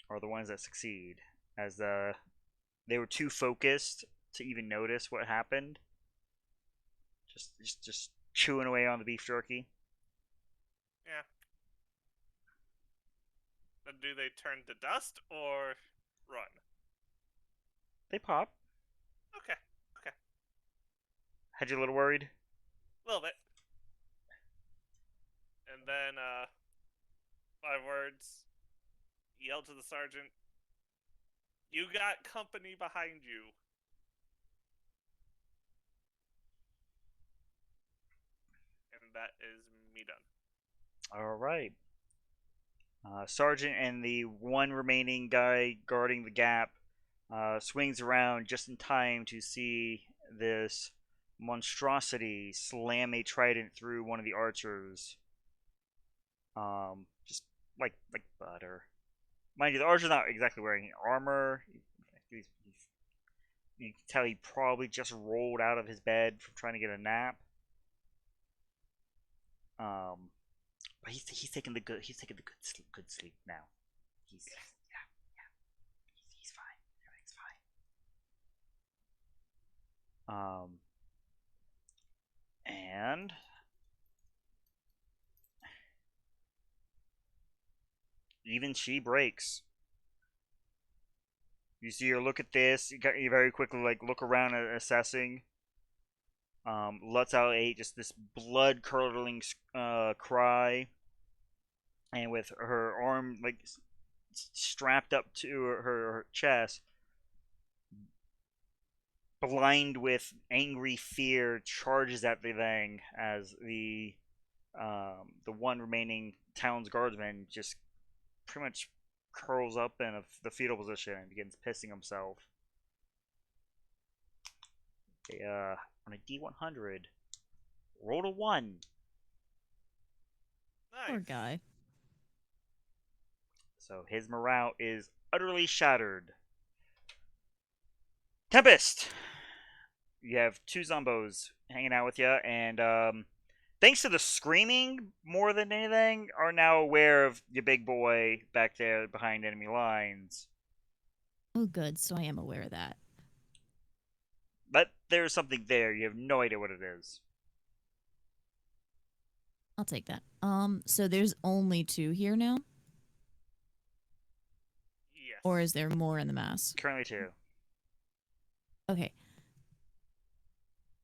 are the ones that succeed, as they were too focused to even notice what happened. Just chewing away on the beef jerky. Yeah. Then do they turn to dust or run? They pop. Okay. Had you a little worried? A little bit. And then, 5 words. Yell to the sergeant. You got company behind you. And that is me done. All right. Sergeant and the one remaining guy guarding the gap swings around just in time to see this monstrosity slam a trident through one of the archers. Just like butter. Mind you, the archer's not exactly wearing armor. You can tell he probably just rolled out of his bed from trying to get a nap. But he's taking the good good sleep now. He's he's fine. Everything's fine. And even she breaks. You see her look at this. You very quickly look around at assessing. Lets out just this blood curdling cry, and with her arm strapped up to her chest, blind with angry fear, charges at the thing as the one remaining town's guardsman just pretty much curls up in the fetal position and begins pissing himself. Okay, on a D100, roll a 1. Nice. Poor guy. So his morale is utterly shattered. Tempest! You have 2 zombos hanging out with you, and thanks to the screaming more than anything, are now aware of your big boy back there behind enemy lines. Oh, good. So I am aware of that. But there's something there. You have no idea what it is. I'll take that. So there's only 2 here now, Yes. or is there more in the mass? Currently 2. Okay.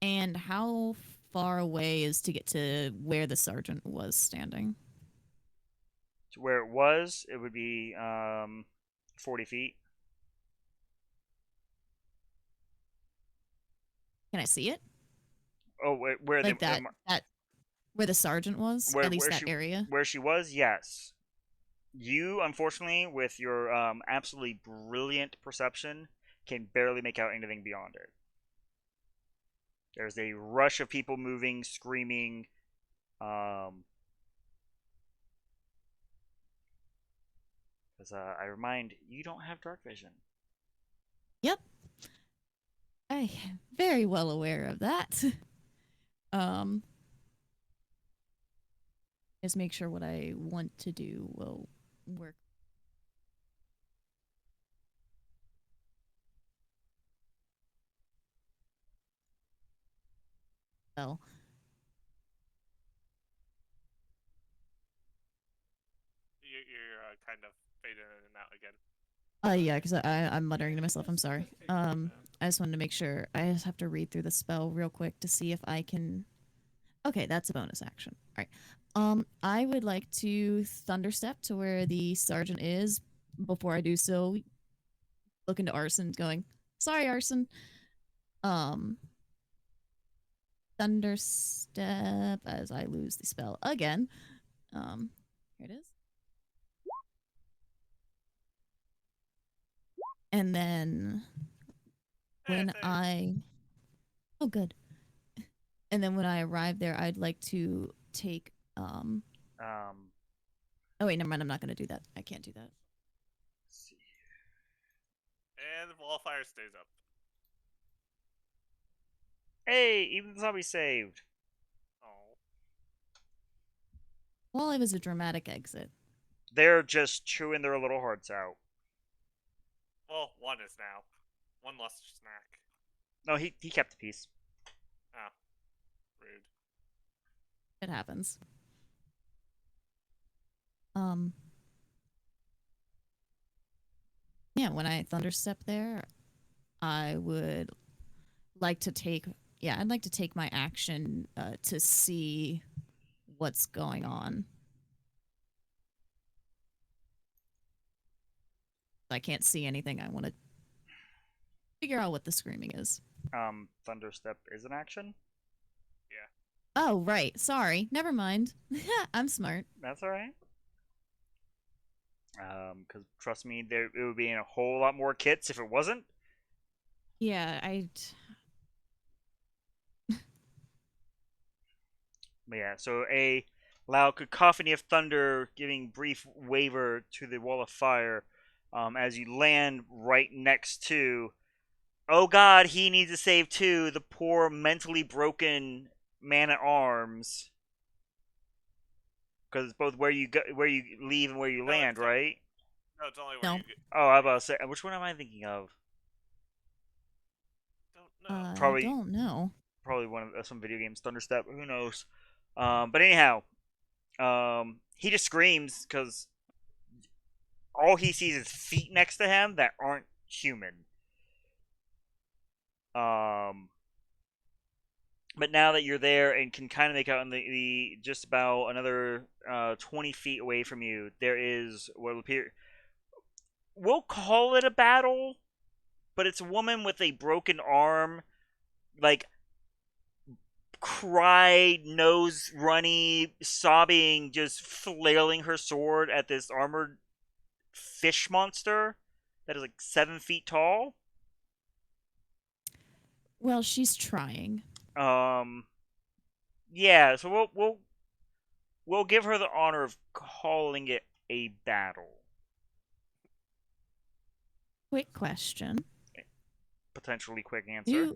And how far away is to get to where the sergeant was standing? To where it was, it would be 40 feet. Can I see it? Oh, where Like that where the sergeant was, where at least where that she area. where she was? Yes. You, unfortunately, with your absolutely brilliant perception, can barely make out anything beyond it. There's a rush of people moving, screaming. Because I remind you, don't have dark vision. Yep. I am very well aware of that. Just make sure what I want to do will work. Well, You're kind of fading in and out again. yeah, because I'm muttering to myself. I'm sorry. I just wanted to make sure. I just have to read through the spell real quick to see if I can. Okay, that's a bonus action. All right. I would like to thunderstep to where the sergeant is. Before I do so, look into Arson, going, "Sorry, Arson." Um, thunderstep as I lose the spell again. Here it is. And then when oh good. And then when I arrive there, I'd like to take oh wait, never mind, I'm not gonna do that. I can't do that. Let's see. And the wall fire stays up. Hey, even the zombie saved. Oh. Well, it was a dramatic exit. They're just chewing their little hearts out. Well, one is now. One lost a snack. No, he kept the peace. Oh. Rude. It happens. Yeah, when I thunderstep there, I would like to take I'd like to take my action to see what's going on. I can't see anything. I want to figure out what the screaming is. Thunderstep is an action. Oh, right. Sorry. Never mind. I'm smart. That's all right. Because trust me, it would be in a whole lot more kits if it wasn't. Yeah, But yeah, so a loud cacophony of thunder giving brief waver to the wall of fire as you land right next to. Oh God, he needs to save too. The poor mentally broken man at arms. Because it's both where you go, where you leave and where you land, right? No, it's only where No. you get. Oh, I was about to say, which one am I thinking of? Don't know. I Probably don't know. probably one of some video games, Thunderstep. Who knows? But anyhow, he just screams because all he sees is feet next to him that aren't human. But now that you're there and can kind of make out in the just about another 20 feet away from you, there is what will appear. We'll call it a battle, but it's a woman with a broken arm, like cried, nose runny, sobbing, just flailing her sword at this armored fish monster that is like 7 feet tall. Well, she's trying. Yeah, so we'll give her the honor of calling it a battle. Quick question. Potentially quick answer.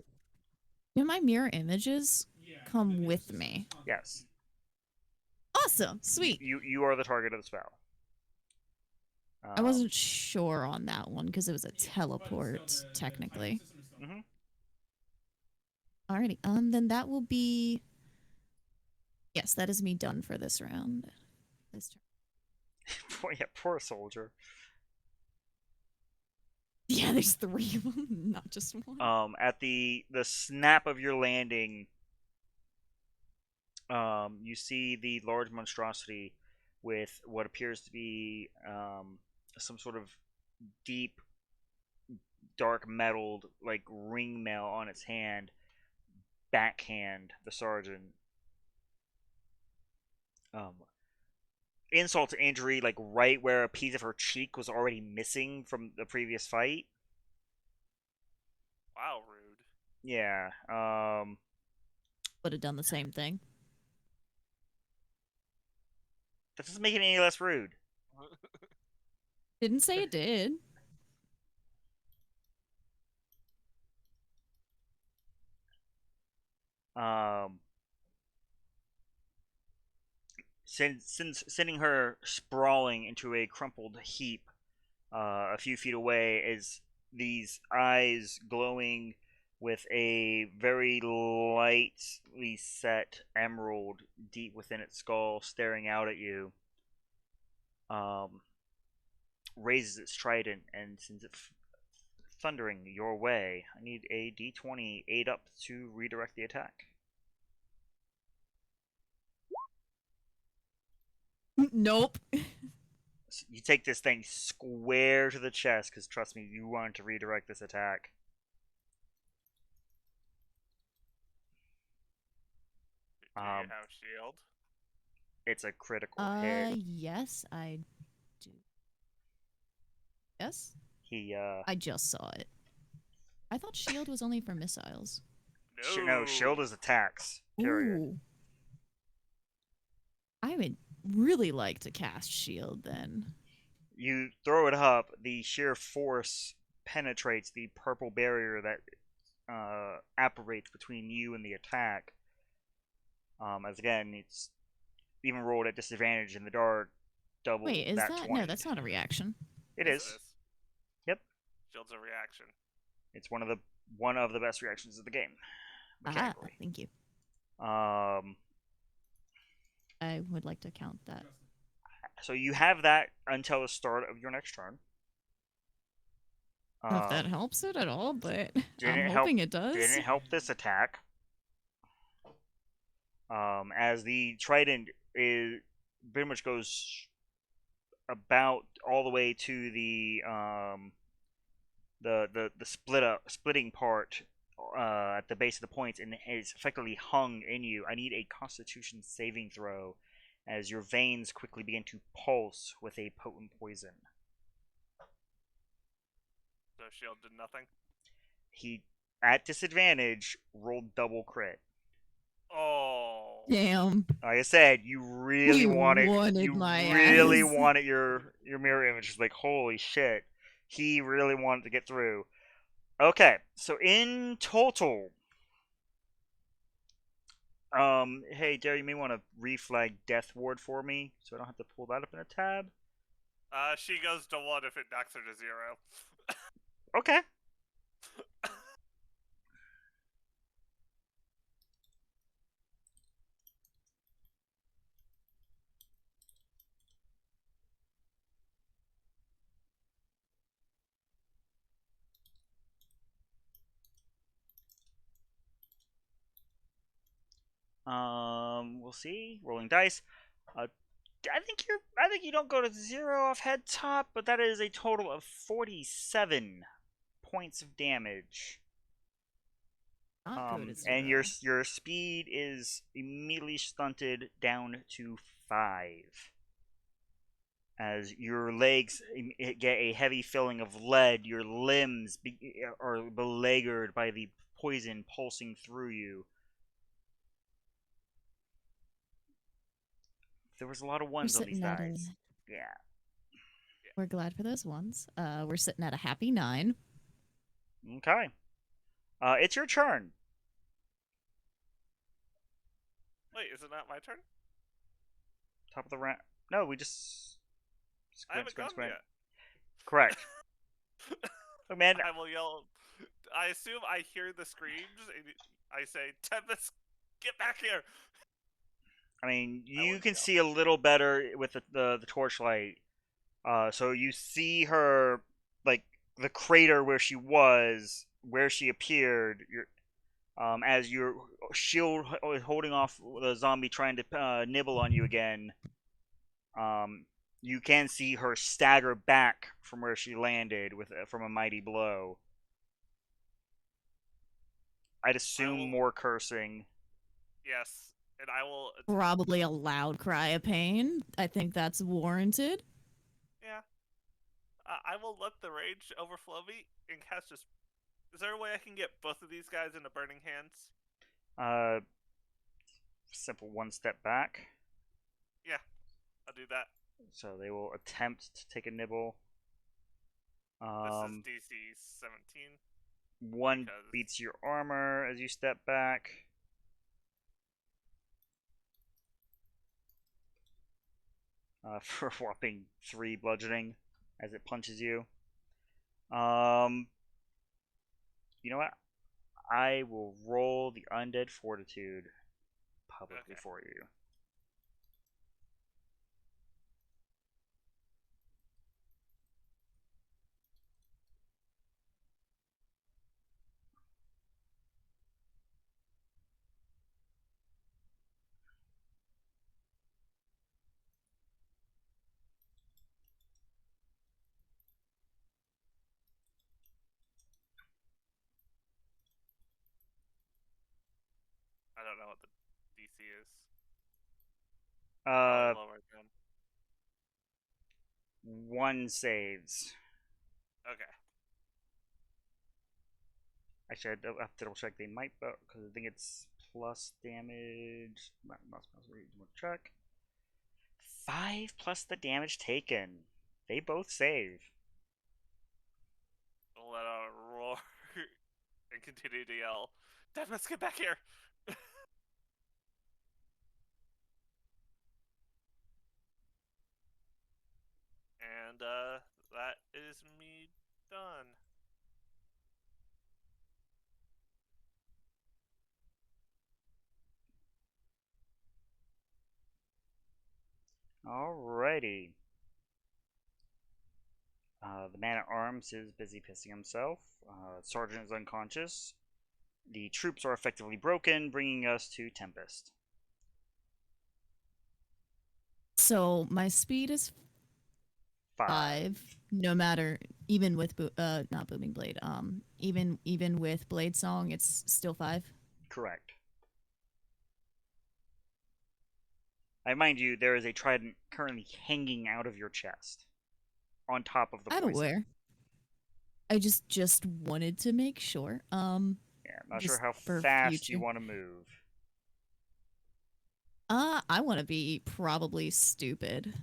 Do my mirror images come with me? Yes. Awesome. Sweet. You are the target of the spell. I wasn't sure on that one because it was a teleport, technically. Mm-hmm. Alrighty. Then that will be Yes, that is me done for this round. This turn. Yeah, poor soldier. Yeah, there's 3 of them, not just one. At the snap of your landing, you see the large monstrosity with what appears to be some sort of deep, dark metalled like ring mail on its hand. Backhand the sergeant. Um, Insult to injury, like right where a piece of her cheek was already missing from the previous fight. Wow, rude. Yeah. Would have done the same thing. That doesn't make it any less rude. Didn't say it did. Um, sending her sprawling into a crumpled heap a few feet away as these eyes glowing with a very lightly set emerald deep within its skull staring out at you. Raises its trident and sends it thundering your way. I need a d20 8 up to redirect the attack. Nope. So you take this thing square to the chest because trust me, you want to redirect this attack. Do you have shield? It's a critical hit. Yes, I do. Yes? He I just saw it. I thought shield was only for missiles. no, shield is attacks. Period. Ooh. I would really like to cast shield then. You throw it up, the sheer force penetrates the purple barrier that apparates between you and the attack. As again, it's even rolled at disadvantage in the dark, double Wait, is that 20. no? That's not a reaction. It Yes, is. Yep. Shield's a reaction. It's one of the best reactions of the game. Ah, Mechanically. thank you. Um. I would like to count that. So you have that until the start of your next turn. I don't know if that helps it at all, but I'm didn't hoping help- it does. Didn't help this attack. As the trident is pretty much goes about all the way to the splitting part at the base of the points and is effectively hung in you. I need a Constitution saving throw as your veins quickly begin to pulse with a potent poison. So shield did nothing? He, at disadvantage, rolled double crit. Oh. Damn. Like I said, you really He wanted my really ass. wanted your mirror image. It's like, holy shit. He really wanted to get through. Okay, so in total, hey, Derry, you may want to reflag Death Ward for me, so I don't have to pull that up in a tab. She goes to 1 if it knocks her to 0. Okay. We'll see. Rolling dice. I think you don't go to 0 off head top, but that is a total of 47 points of damage. Not good at 0. And your speed is immediately stunted down to 5. As your legs get a heavy filling of lead, your limbs are beleaguered by the poison pulsing through you. There was a lot of ones on these dice. Yeah. We're glad for those ones. We're sitting at a happy 9. Okay. It's your turn. Wait, is it not my turn? Top of the round. No, we just. I haven't gone yet. Correct. Oh, man. I will yell. I assume I hear the screams, and I say, Tempest, get back here! I mean, I you would can go. see a little better with the torchlight. So you see her, like, the crater where she was, where she appeared. As your shield holding off the zombie trying to nibble on you again. You can see her stagger back from where she landed from a mighty blow. I'd I assume will. more cursing. Yes, and I will. Probably a loud cry of pain. I think that's warranted. Yeah, I will let the rage overflow me and cast just. Is there a way I can get both of these guys into burning hands? Uh, Simple one step back. Yeah, I'll do that. So they will attempt to take a nibble. This is Um, DC 17 One because beats your armor as you step back. For a whopping 3 bludgeoning as it punches you. Um, you know what? I will roll the undead fortitude publicly okay. for you. I don't know what the DC is. Uh, Lower down. 1 saves. Okay. Actually, I have to double check. They might, because I think it's plus damage. Must check. 5 plus the damage taken. They both save. I'll let out a roar and continue to yell, Deadmans, get back here! And that is me done. Alrighty. The man at arms is busy pissing himself. Sergeant is unconscious. The troops are effectively broken, bringing us to Tempest. So my speed is 5, no matter, even with not booming blade, even with blade song, it's still 5. Correct. I mind you, there is a trident currently hanging out of your chest, on top of the I'm poison. aware. I just wanted to make sure. Yeah, I'm not sure just how for fast you future. want to move. I want to be probably stupid,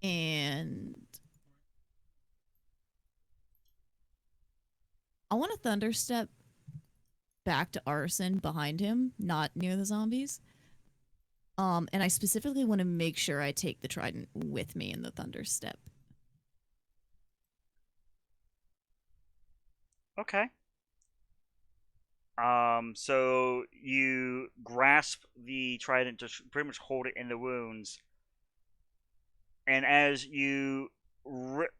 and I want to thunderstep back to Arson behind him, not near the zombies. And I specifically want to make sure I take the trident with me in the thunderstep. Okay. So you grasp the trident to pretty much hold it in the wounds, and as you rip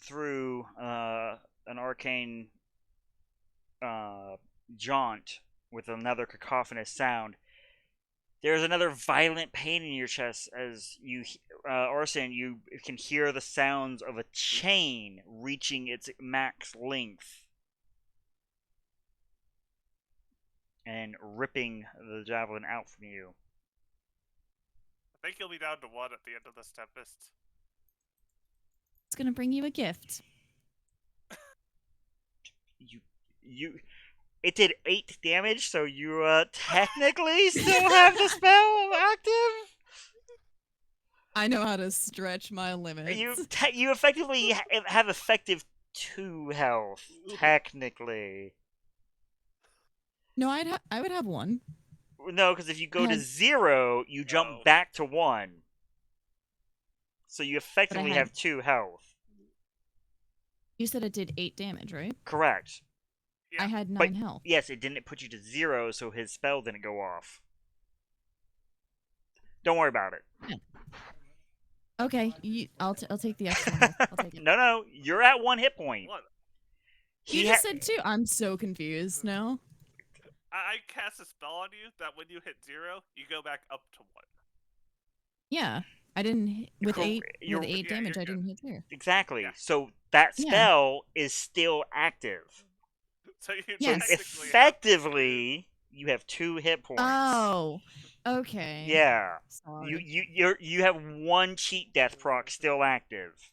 through an arcane jaunt with another cacophonous sound, there's another violent pain in your chest as Arson, you can hear the sounds of a chain reaching its max length and ripping the javelin out from you. I think you'll be down to 1 at the end of this Tempest. It's gonna bring you a gift. You it did 8 damage, so you technically still have the spell active. I know how to stretch my limits. You effectively have effective 2 health technically. No, I would have 1. No, because if you go to had- 0, you jump No. back to 1. So you effectively had- have 2 health. You said it did 8 damage, right? Correct. Yeah. I had 9 But health. yes, it didn't put you to 0, so his spell didn't go off. Don't worry about it. Okay, I'll take the extra one health. I'll take it. No, you're at 1 hit point. What? You just said 2. I'm so confused now. I cast a spell on you that when you hit 0, you go back up to 1. Yeah, I didn't hit, with Cor- 8 you're- with 8 yeah, damage. you're I didn't hit 0. Exactly. Yeah. So that Yeah. spell is still active. So you Yes. So technically effectively, you have 2 hit points. Oh, okay. Yeah. Sorry. You have 1 cheat death proc still active.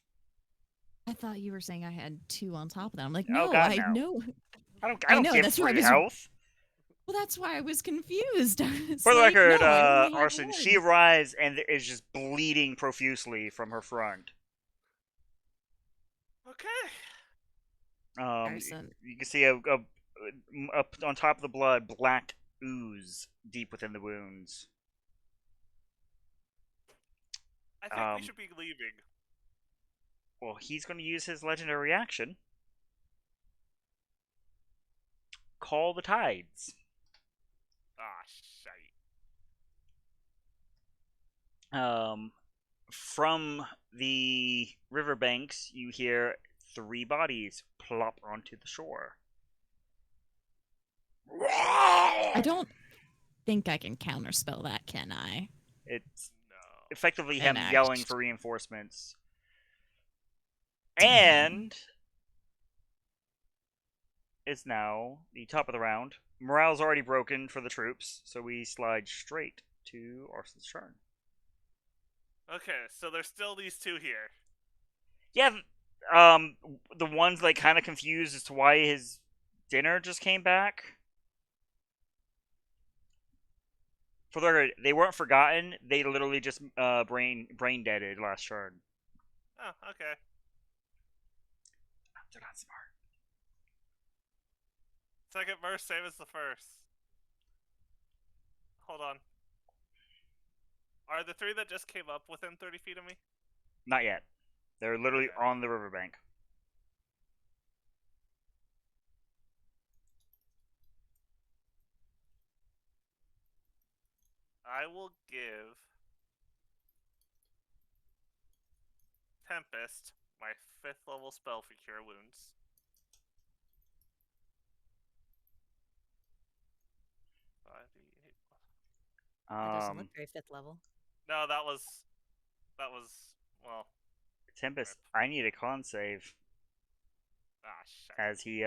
I thought you were saying I had 2 on top of that. I'm like, Oh, no, God, I no. know. I I don't know, give that's why I free was- health. Well, that's why I was confused. It's For the like, record, no, I only have Arson, 1. she arrives and is just bleeding profusely from her front. Okay. Arson. You can see up on top of the blood, black ooze deep within the wounds. I think we should be leaving. Well, he's going to use his legendary action. Call the tides. Ah, shite. From the riverbanks, you hear 3 bodies plop onto the shore. I don't think I can counterspell that, can I? It's No. effectively An him yelling act. for reinforcements. Damn. And it's now the top of the round. Morale's already broken for the troops, so we slide straight to Arson's turn. Okay, so there's still these 2 here. Yeah, the ones like kind of confused as to why his dinner just came back. For the record, they weren't forgotten. They literally just brain deaded last turn. Oh, okay. They're not smart. Second verse, same as the first. Hold on. Are the 3 that just came up within 30 feet of me? Not yet. They're literally Okay. on the riverbank. I will give Tempest my 5th level spell for Cure Wounds. That doesn't look Um, very 5th level. No, that was well. Tempest, I need a con save Ah, shit. as he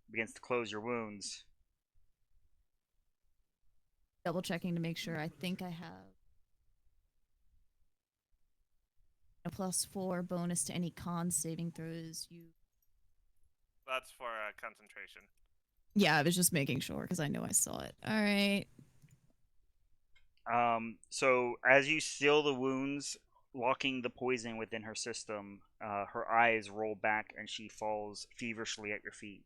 begins to close your wounds. Double checking to make sure. I think I have a +4 bonus to any con saving throws. That's for concentration. Yeah, I was just making sure because I know I saw it. All right. So as you seal the wounds, locking the poison within her system, her eyes roll back and she falls feverishly at your feet.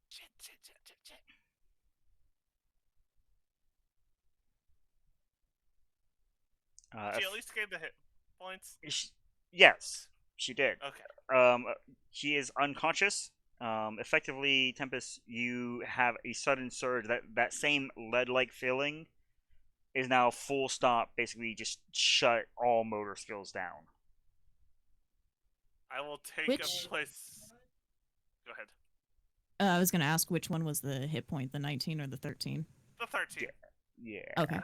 Shit. She at least gave the hit points. Yes, she did. Okay. She is unconscious. Effectively, Tempest, you have a sudden surge. That same lead-like feeling is now full stop. Basically, just shut all motor skills down. I will take Which- a place. Go ahead. I was gonna ask which one was the hit point, the 19 or the 13. The 13. Yeah. Okay.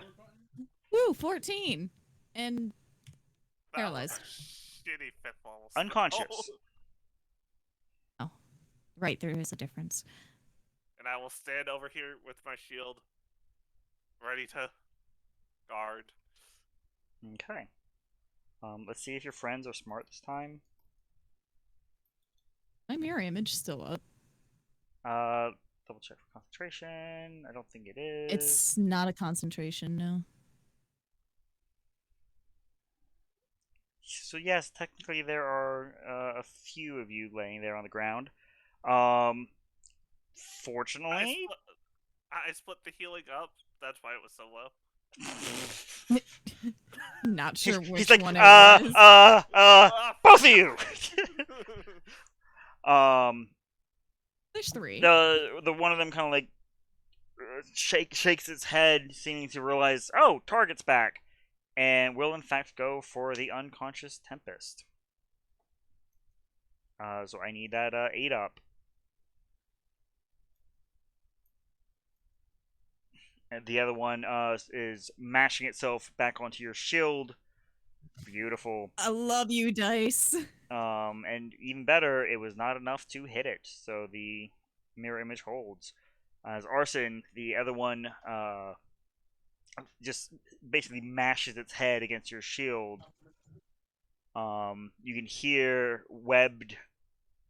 Woo, 14, and That paralyzed. was a shitty 5th level spell. Unconscious. right, there is a difference. And I will stand over here with my shield, ready to guard. Okay. Let's see if your friends are smart this time. My mirror image still up. Double check for concentration. I don't think it is. It's not a concentration, no. So yes, technically there are a few of you laying there on the ground. Fortunately, I split the healing up. That's why it was so low. Not sure which he's like, one it was. both of you. There's 3. The one of them kind of like shakes its head, seeming to realize, oh, target's back, and will in fact go for the unconscious Tempest. So I need that 8 up. And the other one is mashing itself back onto your shield. Beautiful. I love you, dice. And even better, it was not enough to hit it, so the mirror image holds. As Arson, the other one, just basically mashes its head against your shield. You can hear webbed,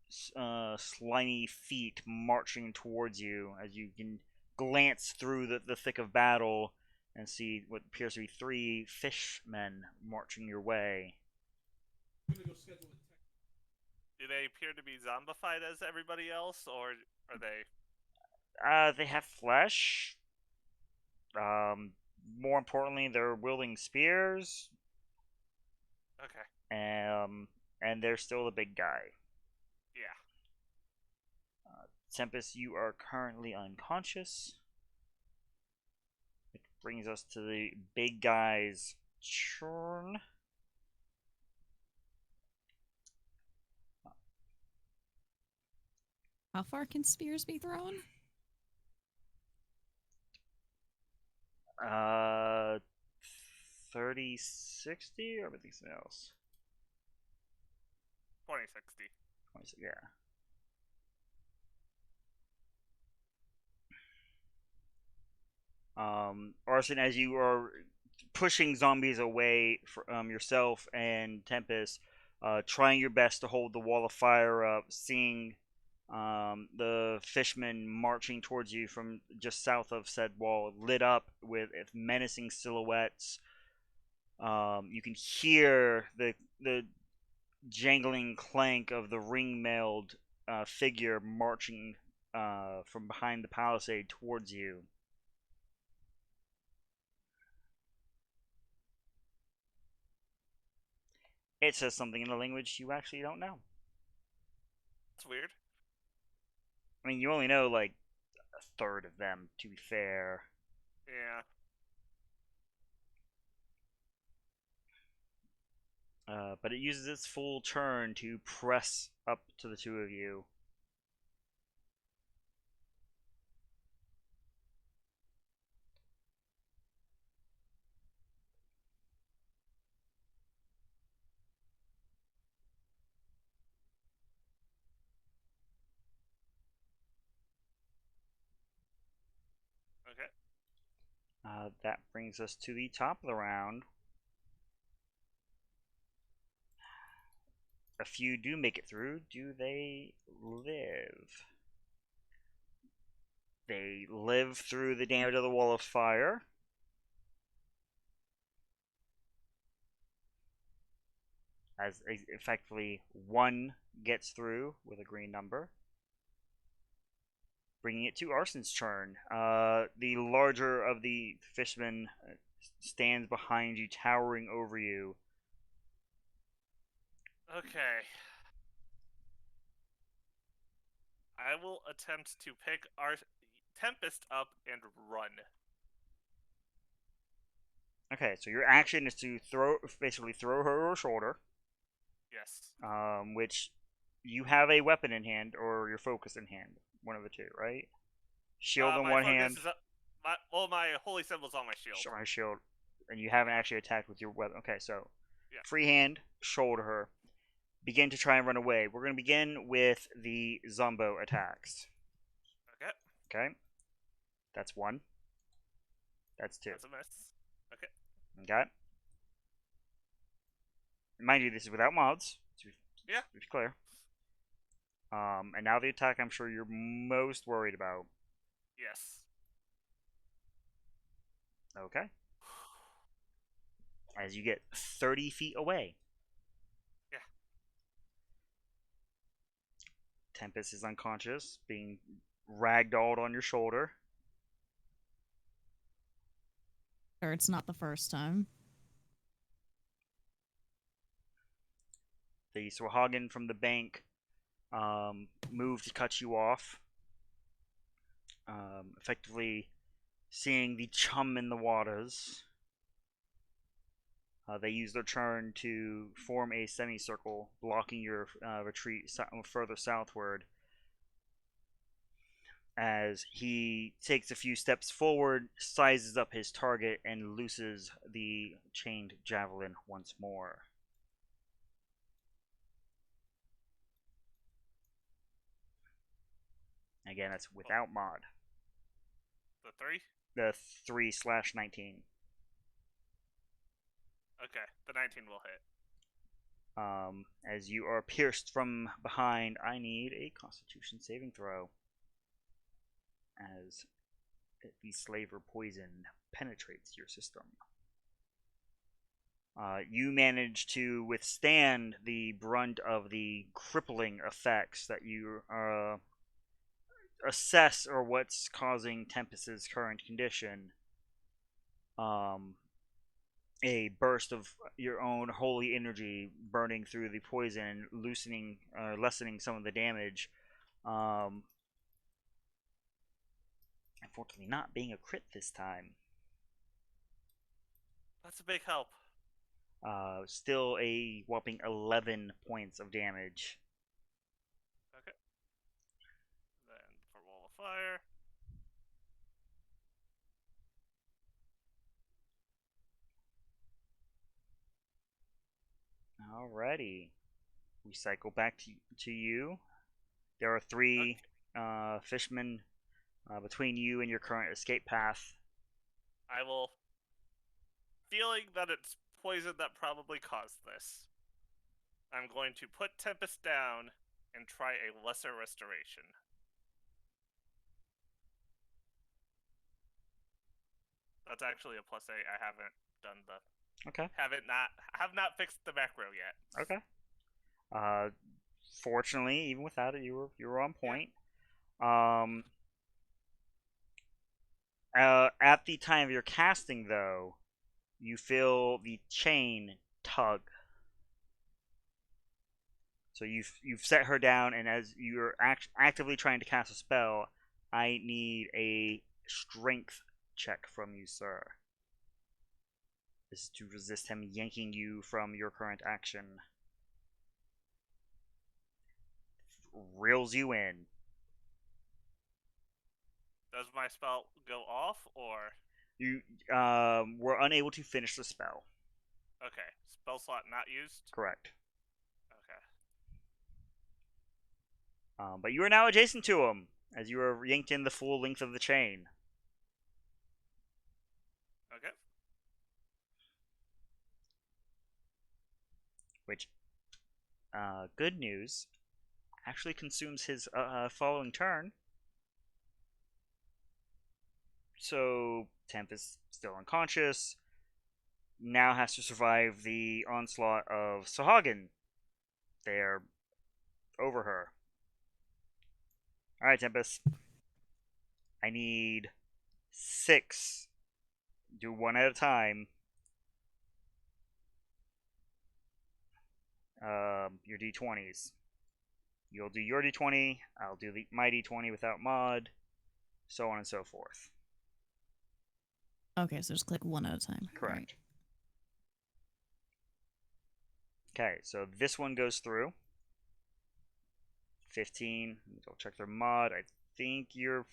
slimy feet marching towards you as you can glance through the thick of battle and see what appears to be 3 fishmen marching your way. Do they appear to be zombified as everybody else, or are they? They have flesh. More importantly, they're wielding spears. Okay. And they're still the big guy. Yeah. Tempest, you are currently unconscious. It brings us to the big guy's turn. How far can spears be thrown? 30, 60, or everything else? 2060. 20, yeah. Arson, as you are pushing zombies away from yourself and Tempest, trying your best to hold the wall of fire up, seeing the fishmen marching towards you from just south of said wall, lit up with menacing silhouettes. You can hear the jangling clank of the ring-mailed figure marching from behind the palisade towards you. It says something in a language you actually don't know. That's weird. I mean, you only know like a third of them, to be fair. Yeah. But it uses its full turn to press up to the two of you. Okay. That brings us to the top of the round. A few do make it through. Do they live? They live through the damage of the wall of fire. As effectively one gets through with a green number. Bringing it to Arson's turn. The larger of the fishmen stands behind you, towering over you. Okay. I will attempt to pick our Tempest up and run. Okay, so your action is to basically throw her over her shoulder. Yes. Which you have a weapon in hand or your focus in hand, one of the two, right? Shield in my one focus hand. is my holy symbol's on my shield. Show my shield, and you haven't actually attacked with your weapon. Okay, so Yeah. free hand, shoulder her. Begin to try and run away. We're going to begin with the Zombo attacks. Okay. Okay? That's 1. That's 2. That's a miss. Okay. Okay? Mind you, this is without mods. To be clear. And now the attack I'm sure you're most worried about. Yes. Okay? As you get 30 feet away. Yeah. Tempest is unconscious, being ragdolled on your shoulder. Or it's not the first time. The Swahagan from the bank moved to cut you off. Effectively seeing the chum in the waters. They use their turn to form a semicircle, blocking your retreat further southward. As he takes a few steps forward, sizes up his target, and looses the chained javelin once more. Again, that's without mod. The 3? The 3/19. Okay, the 19 will hit. As you are pierced from behind, I need a Constitution saving throw. As the slaver poison penetrates your system. You manage to withstand the brunt of the crippling effects that you assess or what's causing Tempest's current condition. A burst of your own holy energy burning through the poison, lessening some of the damage. Unfortunately, not being a crit this time. That's a big help. Still a whopping 11 points of damage. Okay. Then for Wall of Fire. Alrighty. We cycle back to you. There are 3 fishmen between you and your current escape path. I will... Feeling that it's poison that probably caused this, I'm going to put Tempest down and try a lesser restoration. That's actually a +8. I haven't done the... Okay. Have not fixed the macro yet. Okay. Fortunately, even without it, you were on point. At the time of your casting, though, you feel the chain tug. So you've set her down, and as you're actively trying to cast a spell, I need a strength check from you, sir. This is to resist him yanking you from your current action. Reels you in. Does my spell go off, or... You were unable to finish the spell. Okay. Spell slot not used? Correct. Okay. But you are now adjacent to him, as you are yanked in the full length of the chain. Okay. Which, good news, actually consumes his following turn. So, Temp is still unconscious. Now has to survive the onslaught of Sahagin. They're over her. Alright, Tempest. I need 6. Do one at a time. Your d20s. You'll do your d20, I'll do my d20 without mod, so on and so forth. Okay, so just click one at a time. Correct. Okay, so this one goes through. 15. I'll check their mod. I think you're...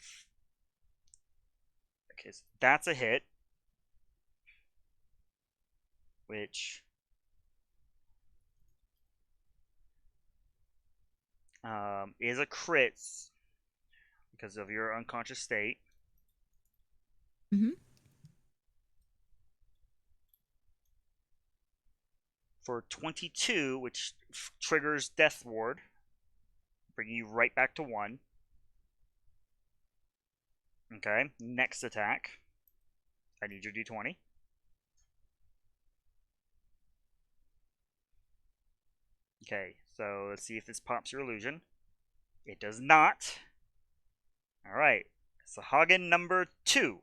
Okay, so that's a hit. Which... is a crit because of your unconscious state. Mm-hmm. For 22, which triggers Death Ward, bringing you right back to 1. Okay, next attack. I need your d20. Okay, so let's see if this pops your illusion. It does not. Alright, Sahagin number 2.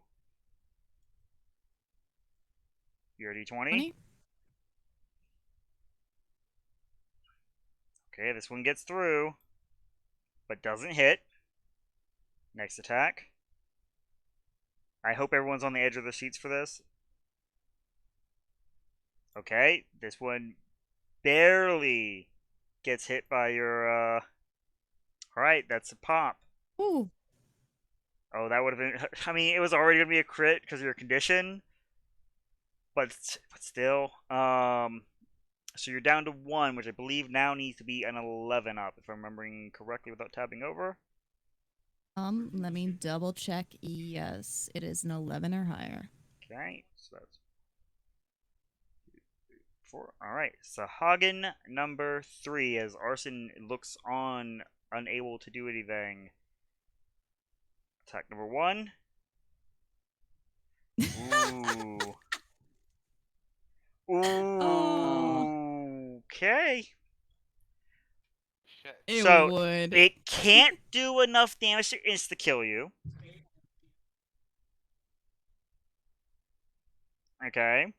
Your d20. 20? Okay, this one gets through, but doesn't hit. Next attack. I hope everyone's on the edge of their seats for this. Okay, this one barely gets hit by your. Alright, that's a pop. Ooh. Oh, that would have been. I mean, it was already gonna be a crit because of your condition, but still. So you're down to one, which I believe now needs to be an 11 up, if I'm remembering correctly, without tabbing over. Let me double check. Yes, it is an 11 or higher. Okay, so that's 4. All right, Sahagin number 3, as Arson looks on, unable to do anything. Attack number 1. Ooh. Oh, Ooh. Okay. Shit. it So would. it can't do enough damage to insta kill you. Okay.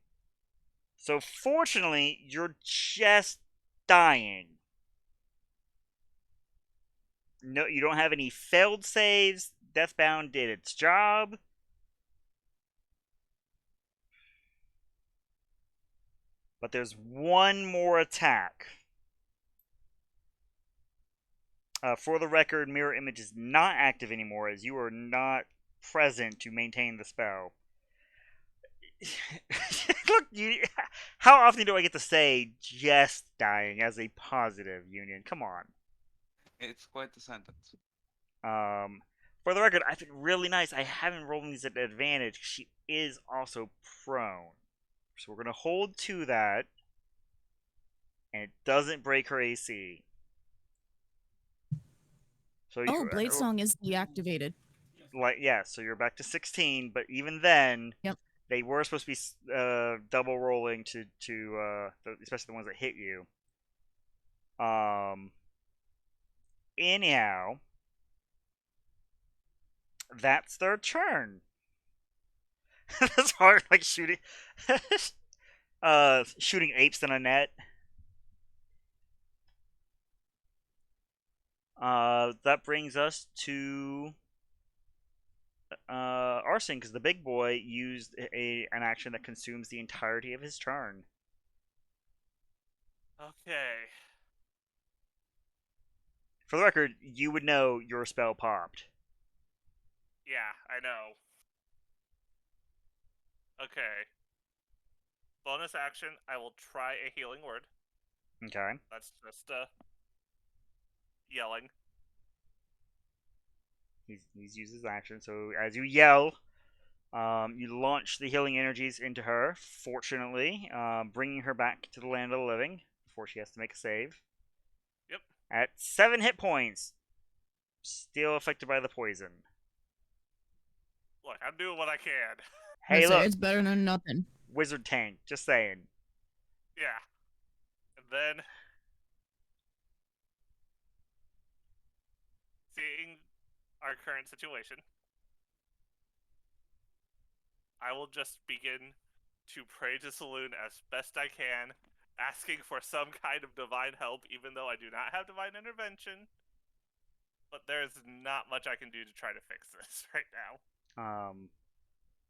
So fortunately, you're just dying. No, you don't have any failed saves. Deathbound did its job. But there's one more attack. For the record, Mirror Image is not active anymore, as you are not present to maintain the spell. Look, how often do I get to say just dying as a positive, Union? Come on. It's quite a sentence. For the record, I've been really nice. I haven't rolled these at advantage. She is also prone. So we're going to hold to that. And it doesn't break her AC. So Oh, Blade Song is deactivated. so you're back to 16, but even then, Yep. they were supposed to be double rolling to especially the ones that hit you. Anyhow, that's their turn. That's hard, like shooting, shooting apes in a net. That brings us to Arson, because the big boy used an action that consumes the entirety of his turn. Okay. For the record, you would know your spell popped. Yeah, I know. Okay. Bonus action, I will try a healing word. Okay. That's just yelling. He's used his action, so as you yell, you launch the healing energies into her, fortunately, bringing her back to the land of the living before she has to make a save. Yep. At 7 hit points, still affected by the poison. Look, I'm doing what I can. Hey, I'd say look, it's better than nothing. wizard tank, just saying. Yeah. And then, seeing our current situation, I will just begin to pray to Saloon as best I can, asking for some kind of divine help, even though I do not have divine intervention. But there's not much I can do to try to fix this right now.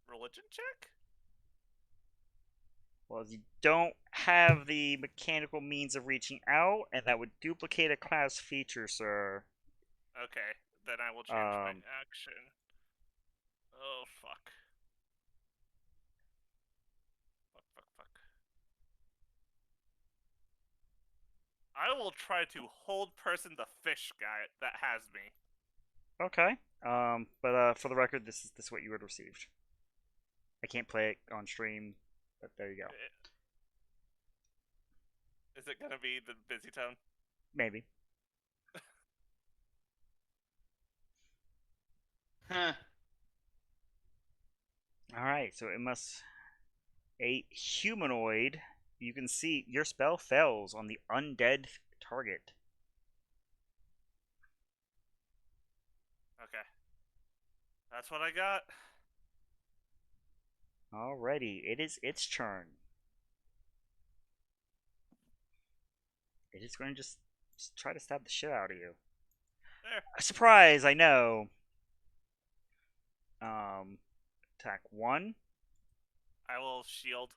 Religion check? Well, you don't have the mechanical means of reaching out, and that would duplicate a class feature, sir. Okay, then I will change my action. Oh, fuck. Fuck. I will try to hold person the fish guy that has me. Okay. But for the record, this is what you would have received. I can't play it on stream, but there you go. Is it gonna be the busy tone? Maybe. Huh. Alright, so it must... A humanoid. You can see your spell fails on the undead target. Okay. That's what I got. Alrighty, it is its turn. It is going to just try to stab the shit out of you. There. Surprise, I know. Attack 1. I will shield.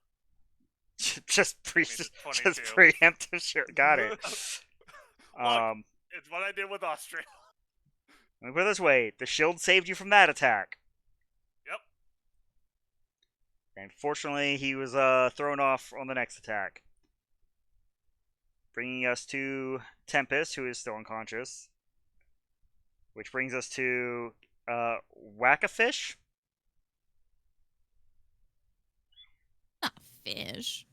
just pre I mean, it's just 22. preemptive. Sure, got it. Look, it's what I did with Austria. Let me put it this way: the shield saved you from that attack. Yep. And fortunately, he was thrown off on the next attack. Bringing us to Tempest, who is still unconscious. Which brings us to Whack-A-Fish. Not fish.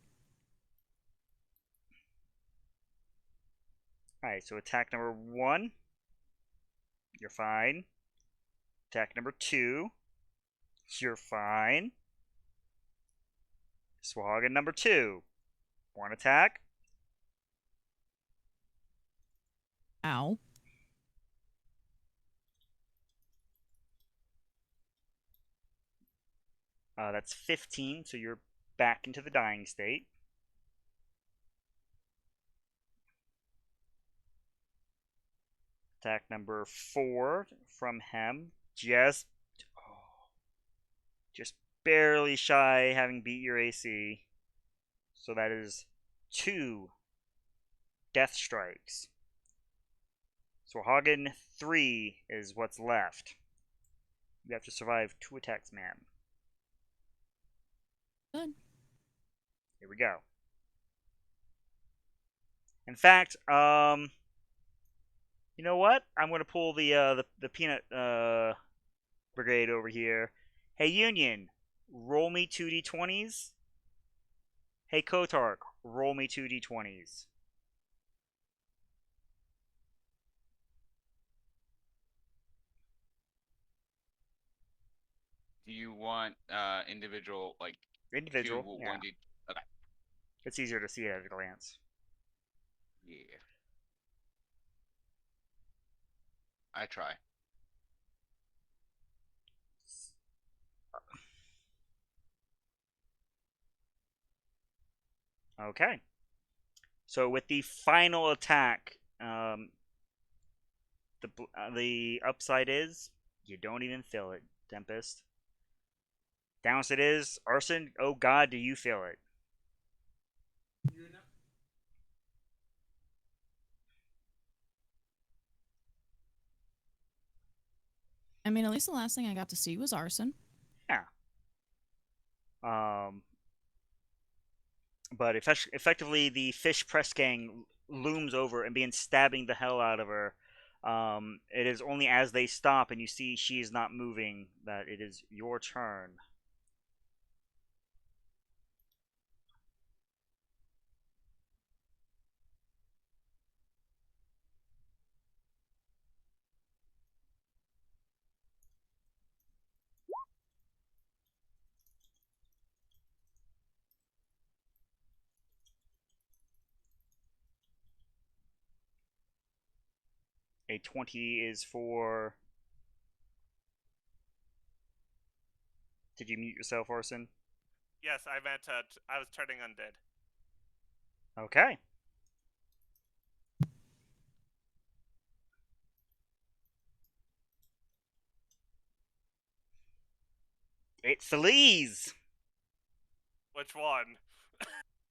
Alright, so attack number 1. You're fine. Attack number 2. You're fine. Swahagan number 2. 1 attack. Ow. That's 15, so you're back into the dying state. Attack number 4 from Hem. Just barely shy, having beat your AC. So that is 2 death strikes. So Hagen 3 is what's left. You have to survive 2 attacks, ma'am. Good. Here we go. In fact, you know what? I'm gonna pull the peanut brigade over here. Hey Union, roll me 2d20s. Hey Kotark, roll me 2d20s. Do you want individual like Individual, two yeah. 1D? Okay. It's easier to see at a glance. Yeah. I try. Okay. So with the final attack, the upside is you don't even feel it, Tempest. Downside is Arson. Oh God, do you feel it? I mean, at least the last thing I got to see was arson. Yeah. But effectively, the fish press gang looms over and begins stabbing the hell out of her. It is only as they stop and you see she is not moving that it is your turn. A 20 is for. Did you mute yourself, Orson? Yes, I meant I was turning undead. Okay. It flees. Which one?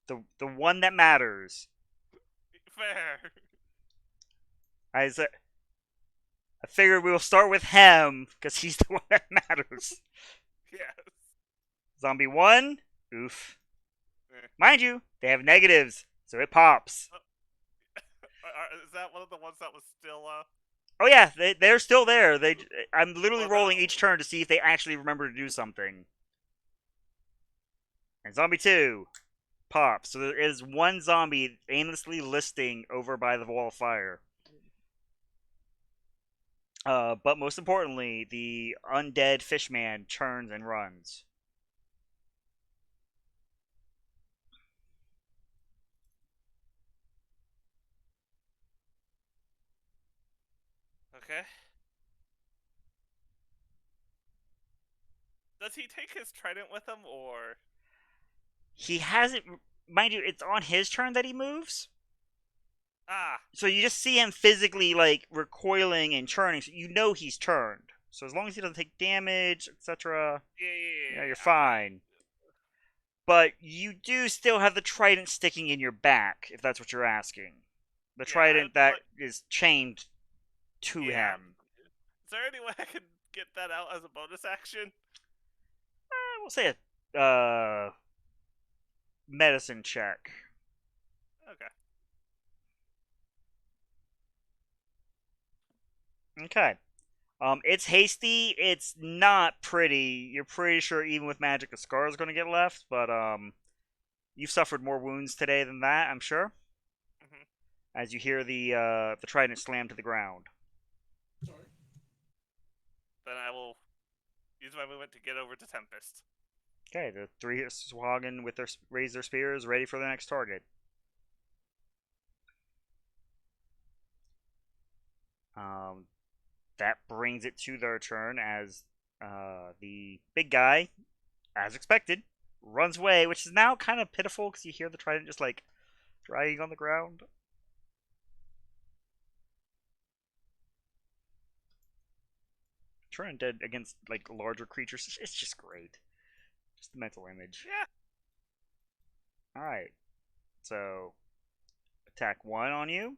The one that matters. Fair. I figured we'll start with him because he's the one that matters. Yes. Zombie 1, oof. Eh. Mind you, they have negatives, so it pops. Is that one of the ones that was still Oh yeah, they're still there. I'm literally Well, rolling no. each turn to see if they actually remember to do something. And Zombie 2 pops. So there is one zombie aimlessly listing over by the wall of fire. But most importantly, the undead fishman turns and runs. Okay. Does he take his trident with him, or? He hasn't. Mind you, it's on his turn that he moves. Ah. So you just see him physically, like, recoiling and churning. So you know he's turned. So as long as he doesn't take damage, etc., Yeah. you're fine. but you do still have the trident sticking in your back, if that's what you're asking. The Yeah, trident that like, is chained to yeah. him. Is there any way I can get that out as a bonus action? We'll say a medicine check. Okay. Okay. It's hasty. It's not pretty. You're pretty sure even with magic, a scar is going to get left. But you've suffered more wounds today than that, I'm sure. Mhm. As you hear the trident slam to the ground. Then I will use my movement to get over to Tempest. Okay, the three Swahagan with their raise their spears, ready for the next target. That brings it to their turn as the big guy, as expected, runs away, which is now kind of pitiful because you hear the trident just like dragging on the ground. Trident against like larger creatures, it's just great. Just the mental image. Yeah. All right, so attack 1 on you,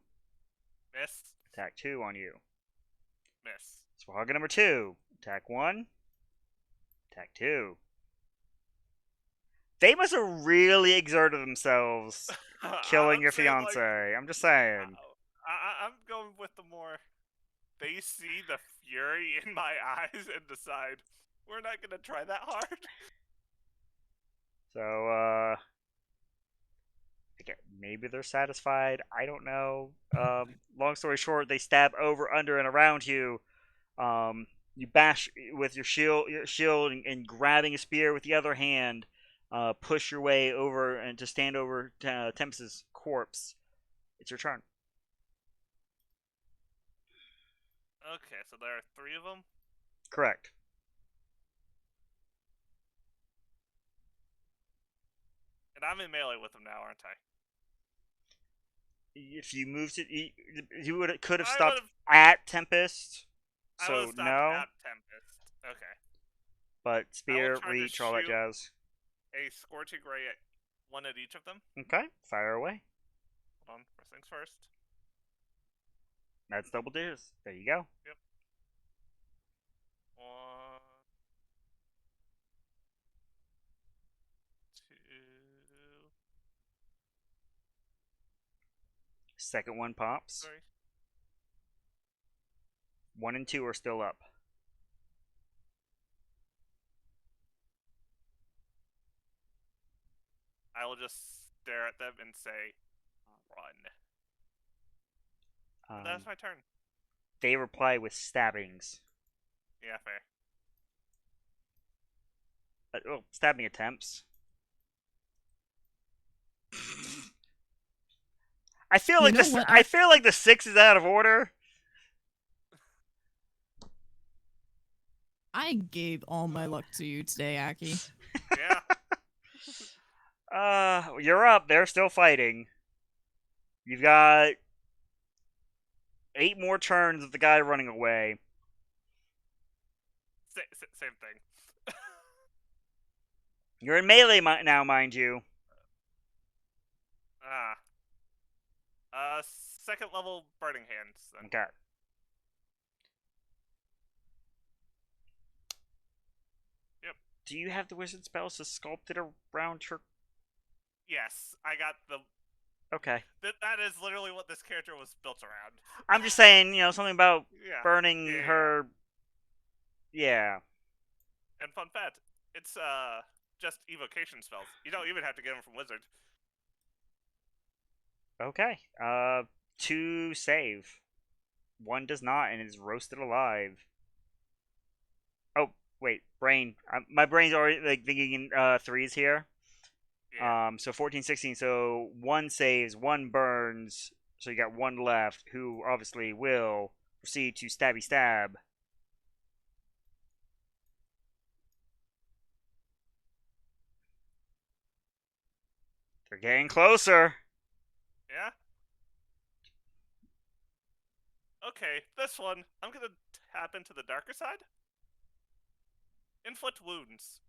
Miss. attack 2 on you. Miss. Swahaga number 2, attack 1, attack 2. They must have really exerted themselves killing I'm your saying, fiance. like, I'm just saying. I'm going with the more. They see the fury in my eyes and decide we're not gonna try that hard. So, okay, maybe they're satisfied. I don't know. Long story short, they stab over, under, and around you. You bash with your shield, and grabbing a spear with the other hand, push your way over and to stand over Tempest's corpse. It's your turn. Okay, so there are 3 of them. Correct. And I'm in melee with them now, aren't I? If you moved it, you could have I stopped would've- at Tempest. I So would have stopped no, at Tempest. Okay. but spear, try to reach, all that shoot- jazz. A Scorching Ray at one at each of them. Okay, fire away. Hold on, first things first. That's double digits. There you go. 1, 2, Second one pops. 3. 1 and 2 are still up. I will just stare at them and say, run. And that's my turn. They reply with stabbings. Yeah, fair. Stabbing attempts. I feel You like know this. what? I feel like the 6 is out of order. I gave all my luck to you today, Aki. Yeah. You're up. They're still fighting. You've got 8 more turns of the guy running away. Same thing. You're in melee now, mind you. Second level burning hands. Then. Okay. Yep. Do you have the wizard spells to sculpt it around her? Yes, I got the. Okay. That is literally what this character was built around. I'm just saying, something about Yeah. burning Yeah. her. Yeah. And fun fact, it's just evocation spells. You don't even have to get them from wizard. Okay. 2 save. 1 does not and is roasted alive. Oh, wait, brain. My brain's already like thinking in threes here. Yeah. So 14, 16. So 1 saves, 1 burns. So you got 1 left, who obviously will proceed to stabby stab. They're getting closer. Yeah. Okay, this one I'm gonna tap into the darker side. Inflict wounds.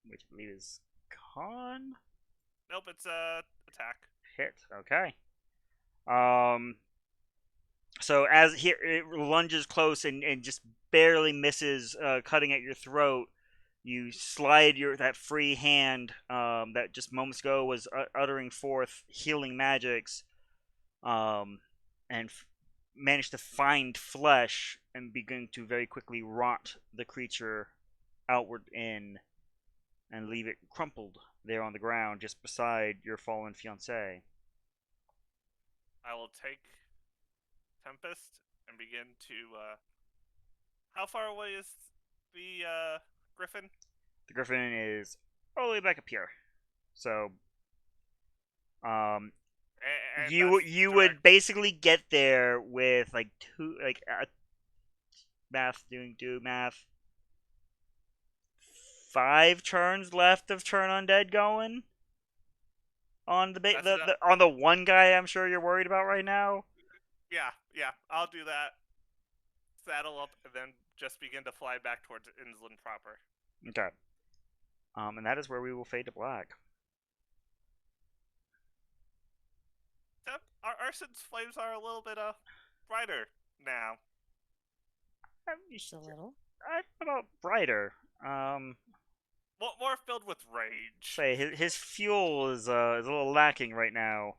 which I believe is con Nope, it's attack. hit. Okay. So as here it lunges close and just barely misses, cutting at your throat. You slide that free hand that just moments ago was uttering forth healing magics, and manage to find flesh and begin to very quickly rot the creature outward in and leave it crumpled there on the ground just beside your fallen fiancé. I will take Tempest and begin to. How far away is the Griffin? The griffin is all the way back up here. So And you would basically get there with like math 5 turns left of turn undead going on on the one guy I'm sure you're worried about right now. Yeah, I'll do that. Saddle up and then just begin to fly back towards Innsland proper. Okay. And that is where we will fade to black. Except Arson's flames are a little bit brighter now. Just a little. I don't know about brighter. More filled with rage. Say his fuel is a little lacking right now.